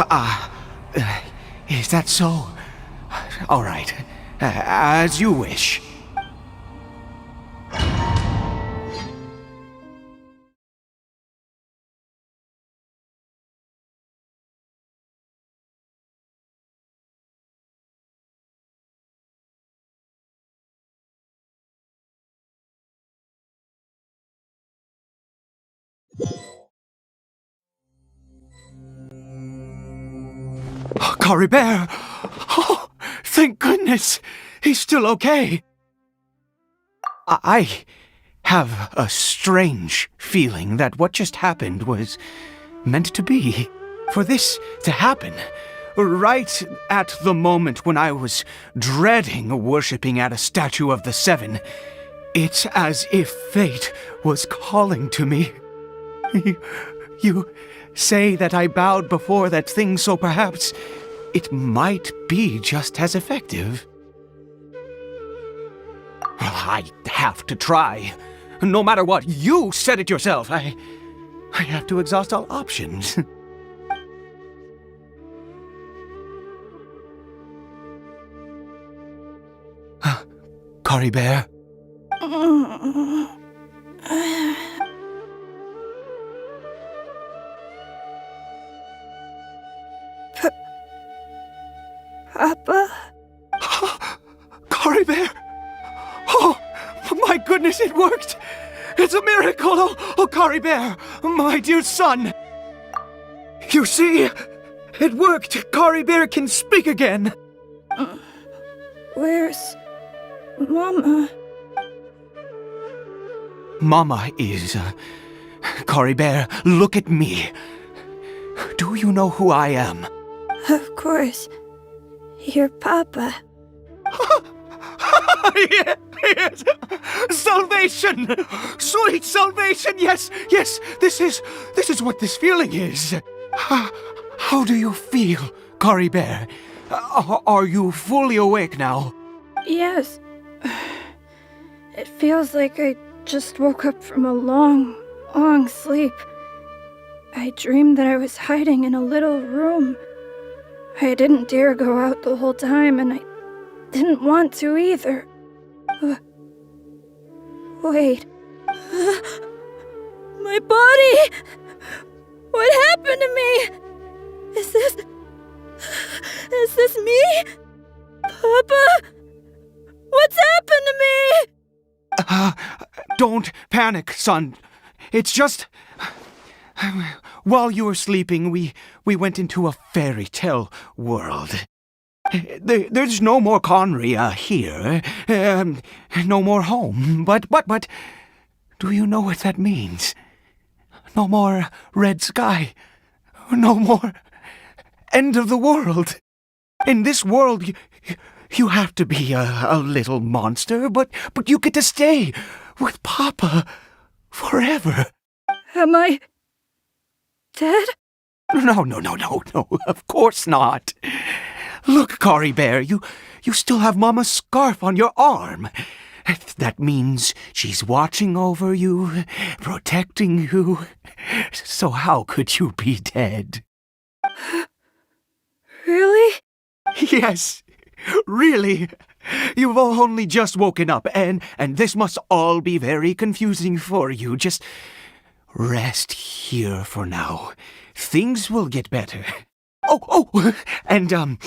is that so? All right. As you wish. Caribert! Oh, thank goodness! He's still okay! I have a strange feeling that what just happened was meant to be. For this to happen, right at the moment when I was dreading worshipping at a statue of the Seven, it's as if fate was calling to me. You say that I bowed before that thing, so perhaps it might be just as effective. Well, I have to try. No matter what, you said it yourself. I have to exhaust all options. Caribert? Papa? Caribert! Oh, my goodness, it worked! It's a miracle! Oh, Caribert, my dear son! You see, it worked! Caribert can speak again! Where's Mama? Mama is... Caribert, look at me. Do you know who I am? Of course. Your Papa. Yes! Salvation! Sweet salvation! Yes! This is what this feeling is. How do you feel, Caribert? Are you fully awake now? Yes. It feels like I just woke up from a long, long sleep. I dreamed that I was hiding in a little room. I didn't dare go out the whole time, and I didn't want to either. Wait. My My body! What happened to me? Is this me? Papa? What's happened to me? Don't panic, son. It's just... While you were sleeping, we went into a fairy tale world. There's no more Conria here. No more home. But... Do you know what that means? No more red sky. No more end of the world. In this world, you have to be a little monster, but you get to stay with Papa forever. Am I dead? No, of course not. Look, Caribert, you still have Mama's scarf on your arm. That means she's watching over you, protecting you. So how could you be dead? Really? Yes, really. You've only just woken up, and this must all be very confusing for you. Just rest here for now. Things will get better. Oh, and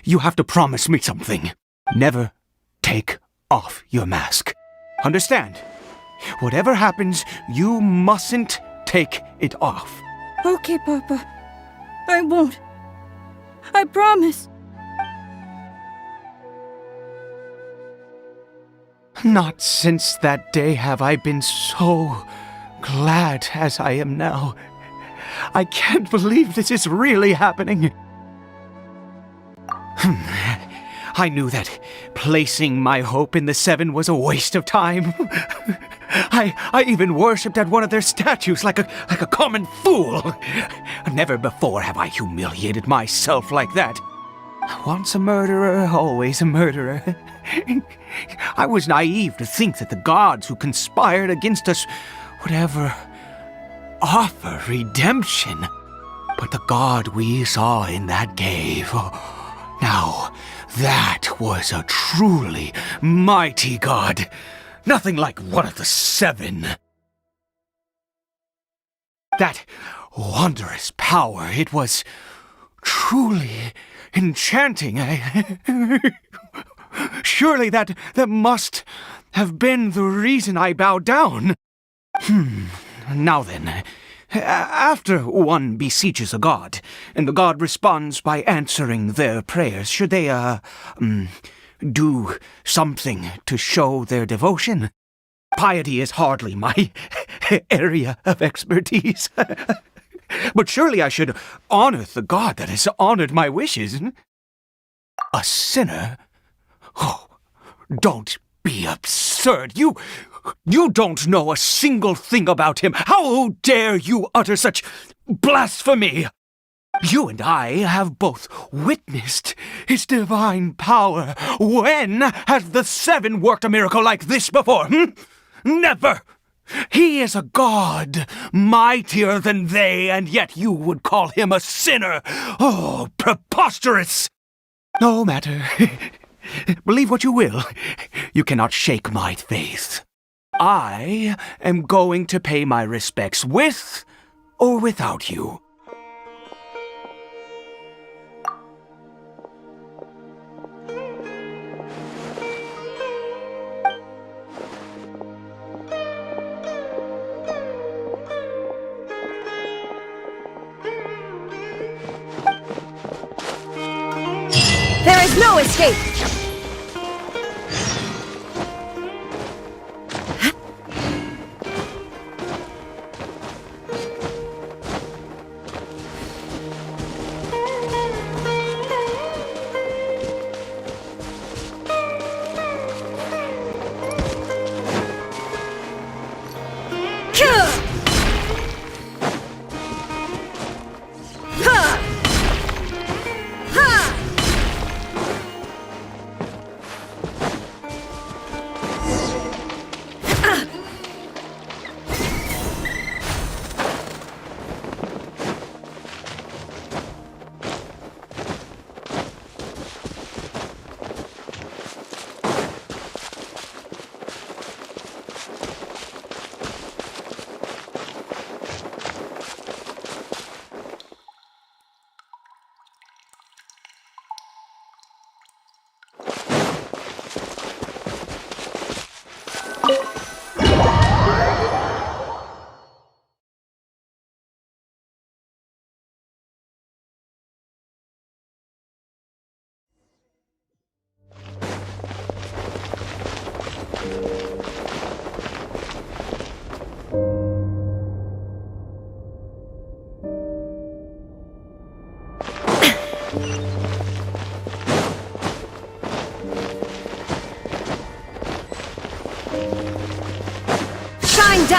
you have to promise me something. Never take off your mask. Understand? Whatever happens, you mustn't take it off. Okay, Papa. I won't. I promise. Not since that day have I been so glad as I am now. I can't believe this is really happening. I knew that placing my hope in the Seven was a waste of time. I even worshipped at one of their statues like a common fool. Never before have I humiliated myself like that. Once a murderer, always a murderer. I was naive to think that the gods who conspired against us would ever offer redemption. But the god we saw in that cave, now that was a truly mighty god. Nothing like one of the Seven. That wondrous power, it was truly enchanting. Surely that must have been the reason I bowed down. Now then, after one beseeches a god, and the god responds by answering their prayers, should they, do something to show their devotion? Piety is hardly my area of expertise. But surely I should honor the god that has honored my wishes. A sinner? Oh, don't be absurd. You don't know a single thing about him. How dare you utter such blasphemy? You and I have both witnessed his divine power. When has the Seven worked a miracle like this before? Never! He is a god, mightier than they, and yet you would call him a sinner. Oh, preposterous! No matter. Believe what you will. You cannot shake my faith. I am going to pay my respects with or without you. There is no escape!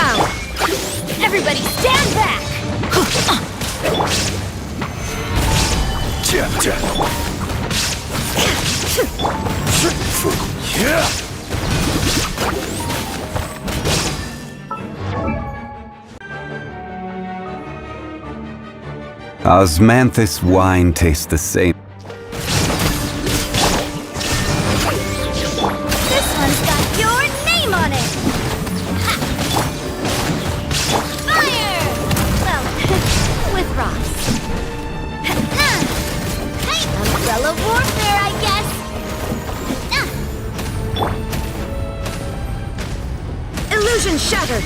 down! Everybody stand back! Osmanthus wine tastes the same. This one's got your name on it! Ha. Fire! Well, with Ross. Hey, umbrella warfare, I guess. Illusion shattered!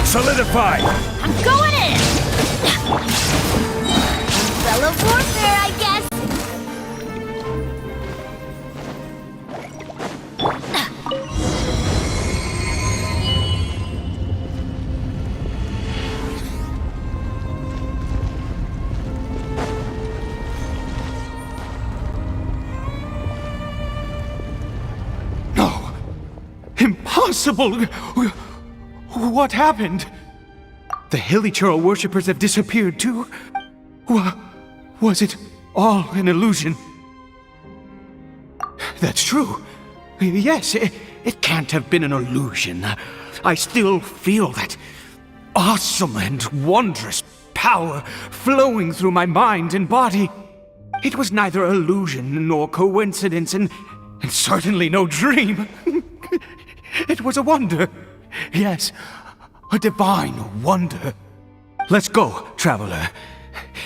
Solidify! I'm going in! Umbrella warfare, I guess. No! Impossible! What happened? The Hilichurl worshippers have disappeared too? Was it all an illusion? That's true. Yes, it can't have been an illusion. I still feel that awesome and wondrous power flowing through my mind and body. It was neither illusion nor coincidence, and certainly no dream. It was a wonder. Yes, a divine wonder. Let's go, traveler.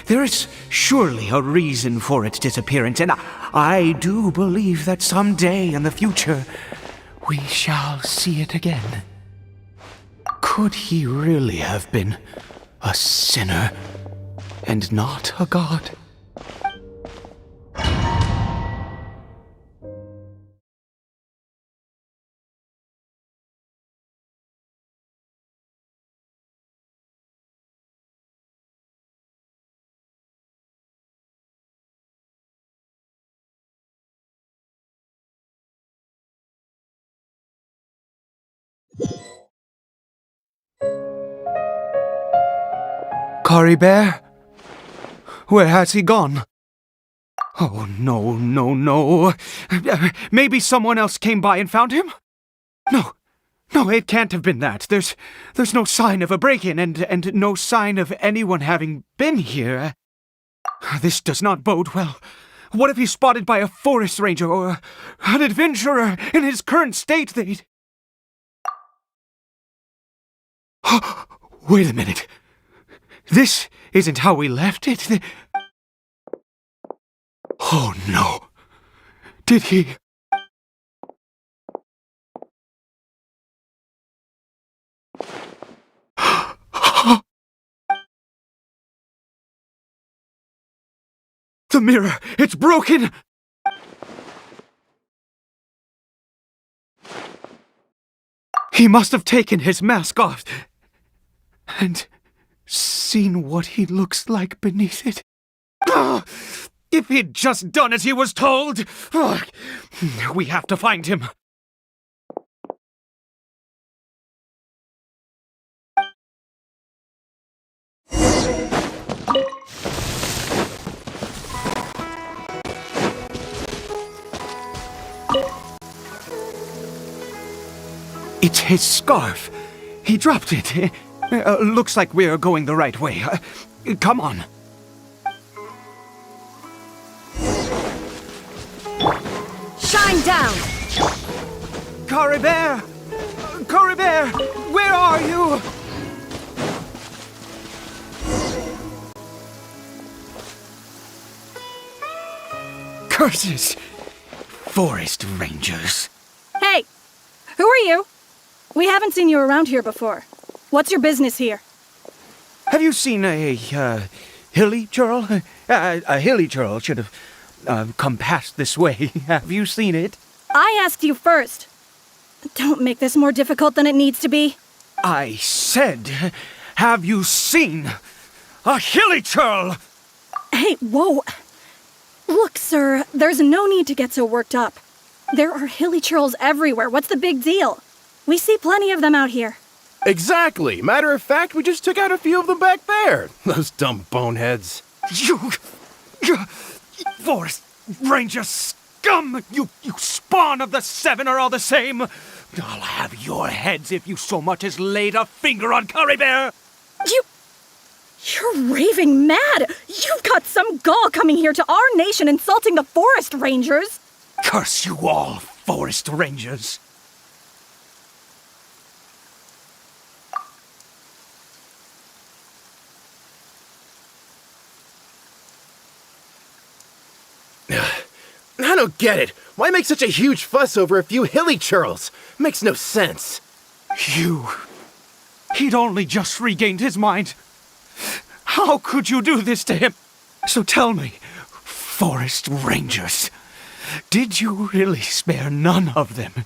There is surely a reason for its disappearance, and I do believe that someday in the future we shall see it again. Could he really have been a sinner and not a god? Caribert? Where has he gone? Oh, no, no, no. Maybe someone else came by and found him? No, it can't have been that. There's no sign of a break-in and no sign of anyone having been here. This does not bode well. What if he's spotted by a forest ranger or an adventurer in his current state? Wait a minute. This isn't how we left it. Oh no. Did he... The mirror! It's broken! He must have taken his mask off and seen what he looks like beneath it. If he'd just done as he was told! We have to find him. It's his scarf. He dropped it. Looks like we're going the right way. Come on. Shine down! Caribert! Caribert! Where are you? Curses! Forest rangers. Hey! Who are you? We haven't seen you around here before. What's your business here? Have you seen a, Hilichurl? A hilly churl should have come past this way. Have you seen it? I asked you first. Don't make this more difficult than it needs to be. I said, have you seen a hilly churl? Hey, whoa. Look, sir, there's no need to get so worked up. There are hilly churls everywhere. What's the big deal? We see plenty of them out here. Exactly. Matter of fact, we just took out a few of them back there. Those dumb boneheads. You forest ranger scum! You spawn of the seven are all the same! I'll have your heads if you so much as laid a finger on Caribert! You're raving mad! You've got some gall coming here to our nation insulting the forest rangers! Curse you all, forest rangers! I don't get it. Why make such a huge fuss over a few hilly churls? Makes no sense. He'd only just regained his mind. How could you do this to him? So tell me, forest rangers, did you really spare none of them?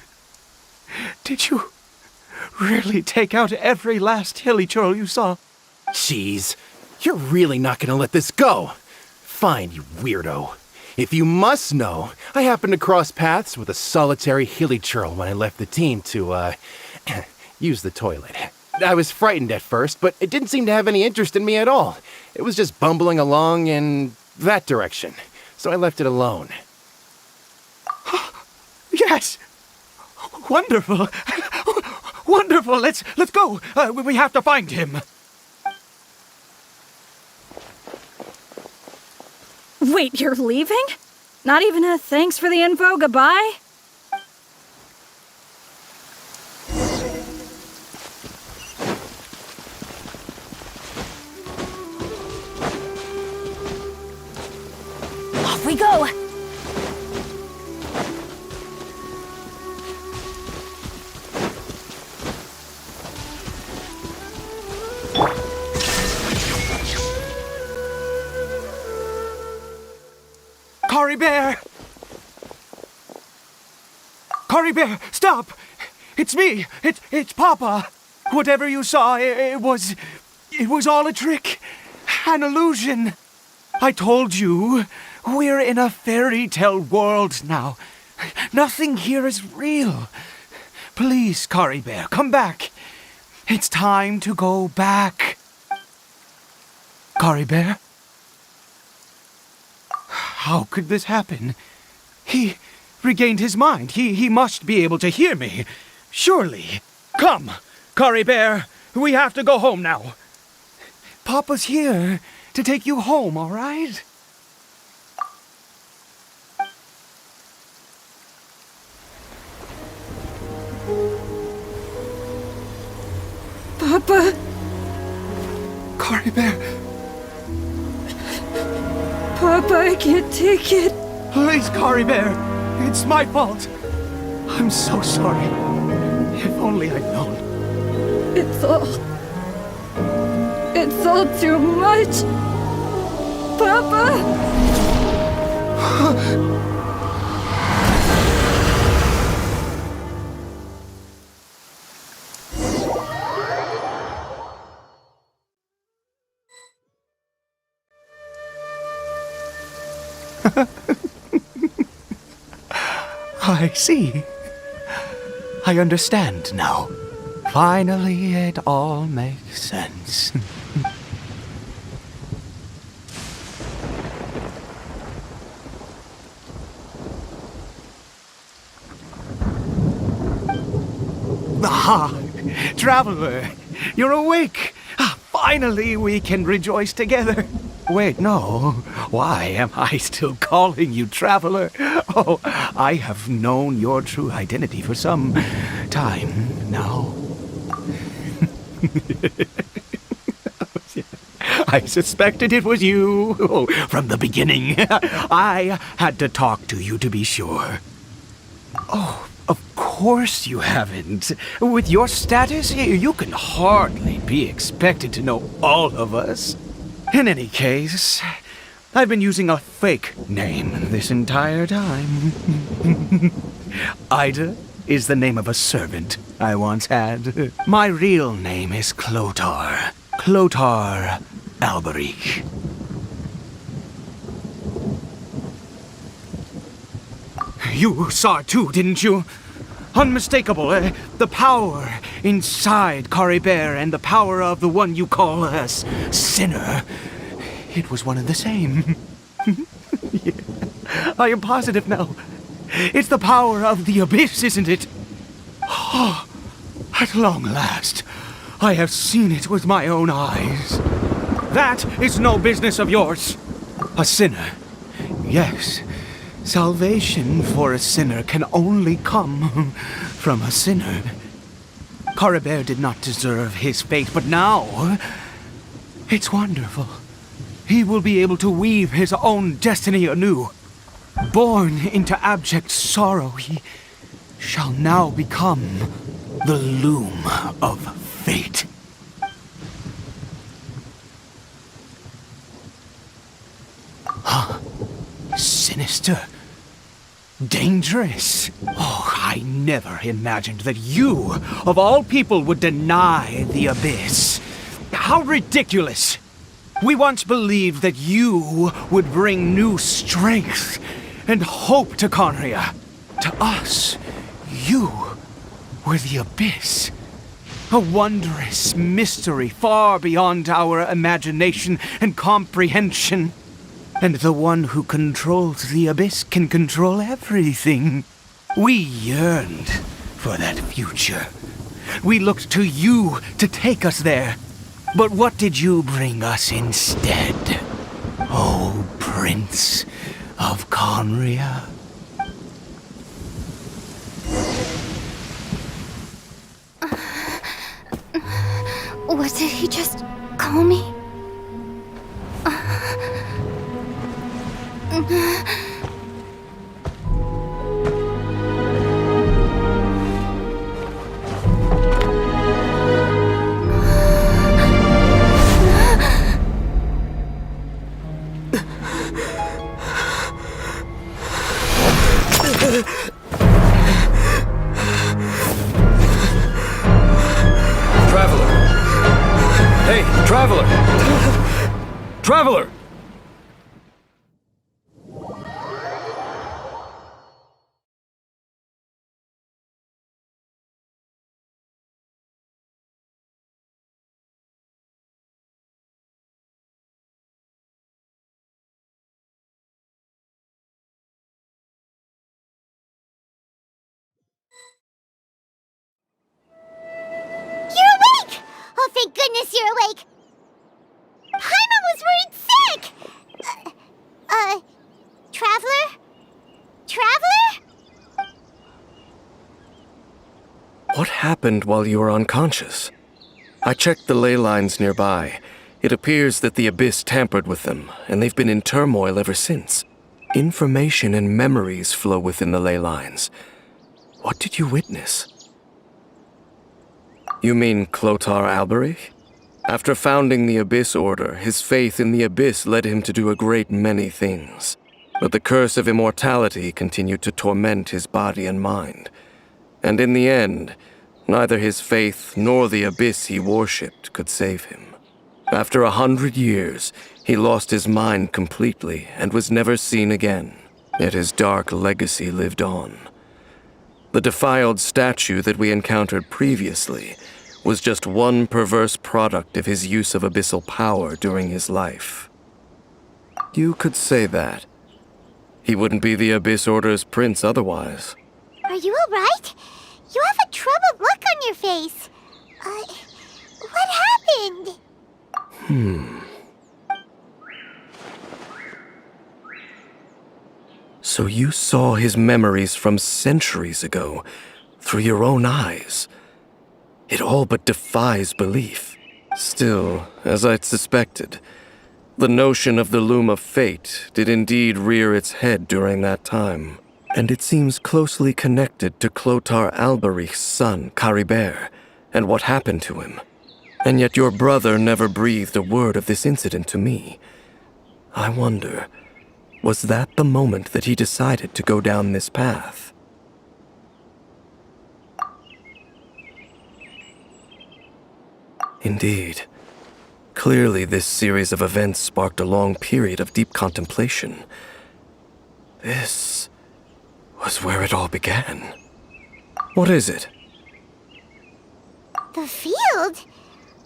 Did you really take out every last hilly churl you saw? Jeez, you're really not gonna let this go. Fine, you weirdo. If you must know, I happened to cross paths with a solitary hilly churl when I left the team to, use the toilet. I was frightened at first, but it didn't seem to have any interest in me at all. It was just bumbling along in that direction, so I left it alone. Yes! Wonderful! Wonderful! Let's go! We have to find him! Wait, you're leaving? Not even a thanks for the info, goodbye? Off we go! Caribert! Caribert, stop! It's me! It's Papa! Whatever you saw, it was all a trick. An illusion. I told you, we're in a fairy tale world now. Nothing here is real. Please, Caribert, come back. It's time to go back. Caribert? How could this happen? He regained his mind. He must be able to hear me. Surely. Come, Caribert. We have to go home now. Papa's here to take you home, all right? Papa! Caribert! Papa, I can't take it. Please, Caribert. It's my fault. I'm so sorry. If only I'd known. It's all too much. Papa! I see. I understand now. Finally, it all makes sense. Ah, traveler, you're awake. Finally, we can rejoice together. Wait, no. Why am I still calling you traveler? Oh, I have known your true identity for some time now. I suspected it was you from the beginning. I had to talk to you to be sure. Oh, of course you haven't. With your status, you can hardly be expected to know all of us. In any case, I've been using a fake name this entire time. Ida is the name of a servant I once had. My real name is Clotar. Clotar Alberich. You saw it too, didn't you? Unmistakable, the power inside Caribert and the power of the one you call a sinner. It was one and the same. Yeah. I am positive now. It's the power of the abyss, isn't it? Oh, at long last, I have seen it with my own eyes. That is no business of yours. A sinner. Yes, salvation for a sinner can only come from a sinner. Caribert did not deserve his fate, but now it's wonderful. He will be able to weave his own destiny anew. Born into abject sorrow, he shall now become the loom of fate. Huh? Sinister. Dangerous. Oh, I never imagined that you, of all people, would deny the abyss. How ridiculous! We once believed that you would bring new strength and hope to Conria. To us, you were the abyss. A wondrous mystery far beyond our imagination and comprehension. And the one who controls the abyss can control everything. We yearned for that future. We looked to you to take us there. But what did you bring us instead? Oh, Prince of Conria? What did he just call me? Traveler! Hey, Traveler! Traveler! You're awake! Oh, thank goodness you're awake! Paimon was worried sick! Traveler? Traveler? What happened while you were unconscious? I checked the ley lines nearby. It appears that the abyss tampered with them, and they've been in turmoil ever since. Information and memories flow within the ley lines. What did you witness? You mean Clotar Alberich? After founding the Abyss Order, his faith in the Abyss led him to do a great many things. But the curse of immortality continued to torment his body and mind. And in the end, neither his faith nor the Abyss he worshipped could save him. After 100 years, he lost his mind completely and was never seen again. Yet his dark legacy lived on. The defiled statue that we encountered previously was just one perverse product of his use of abyssal power during his life. You could say that. He wouldn't be the Abyss Order's prince otherwise. Are you alright? You have a troubled look on your face. What happened? So you saw his memories from centuries ago through your own eyes. It all but defies belief. Still, as I'd suspected, the notion of the loom of fate did indeed rear its head during that time. And it seems closely connected to Clotar Alberich's son, Caribert, and what happened to him. And yet your brother never breathed a word of this incident to me. I wonder, was that the moment that he decided to go down this path? Indeed. Clearly, this series of events sparked a long period of deep contemplation. This was where it all began. What is it? The field?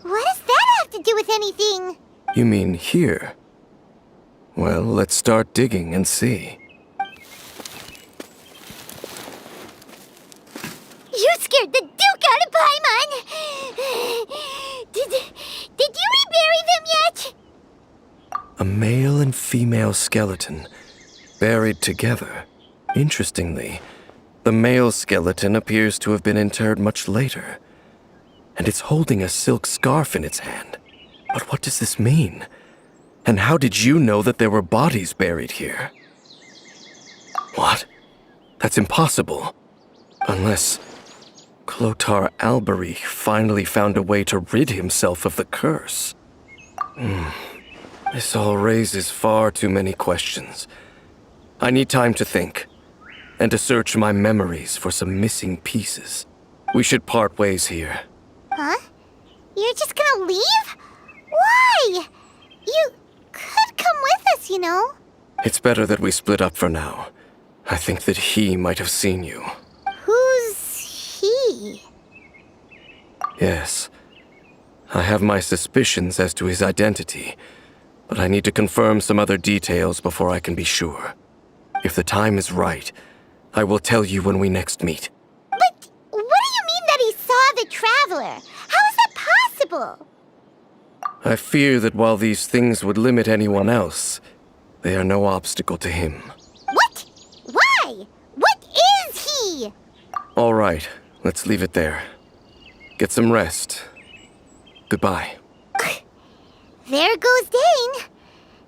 What does that have to do with anything? You mean here? Well, let's start digging and see. You scared the Duke out of Paimon! Did you rebury them yet? A male and female skeleton, buried together. Interestingly, the male skeleton appears to have been interred much later, and it's holding a silk scarf in its hand. But what does this mean? And how did you know that there were bodies buried here? What? That's impossible. Unless Clotar Albery finally found a way to rid himself of the curse. This all raises far too many questions. I need time to think, and to search my memories for some missing pieces. We should part ways here. Huh? You're just gonna leave? Why? You could come with us, you know. It's better that we split up for now. I think that he might have seen you. Who's he? Yes. I have my suspicions as to his identity, but I need to confirm some other details before I can be sure. If the time is right, I will tell you when we next meet. But what do you mean that he saw the Traveler? How is that possible? I fear that while these things would limit anyone else, they are no obstacle to him. What? Why? What is he? All right, let's leave it there. Get some rest. Goodbye. There goes Dane.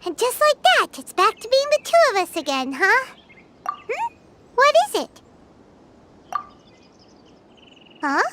And just like that, it's back to being the two of us again, huh? What is it? Huh?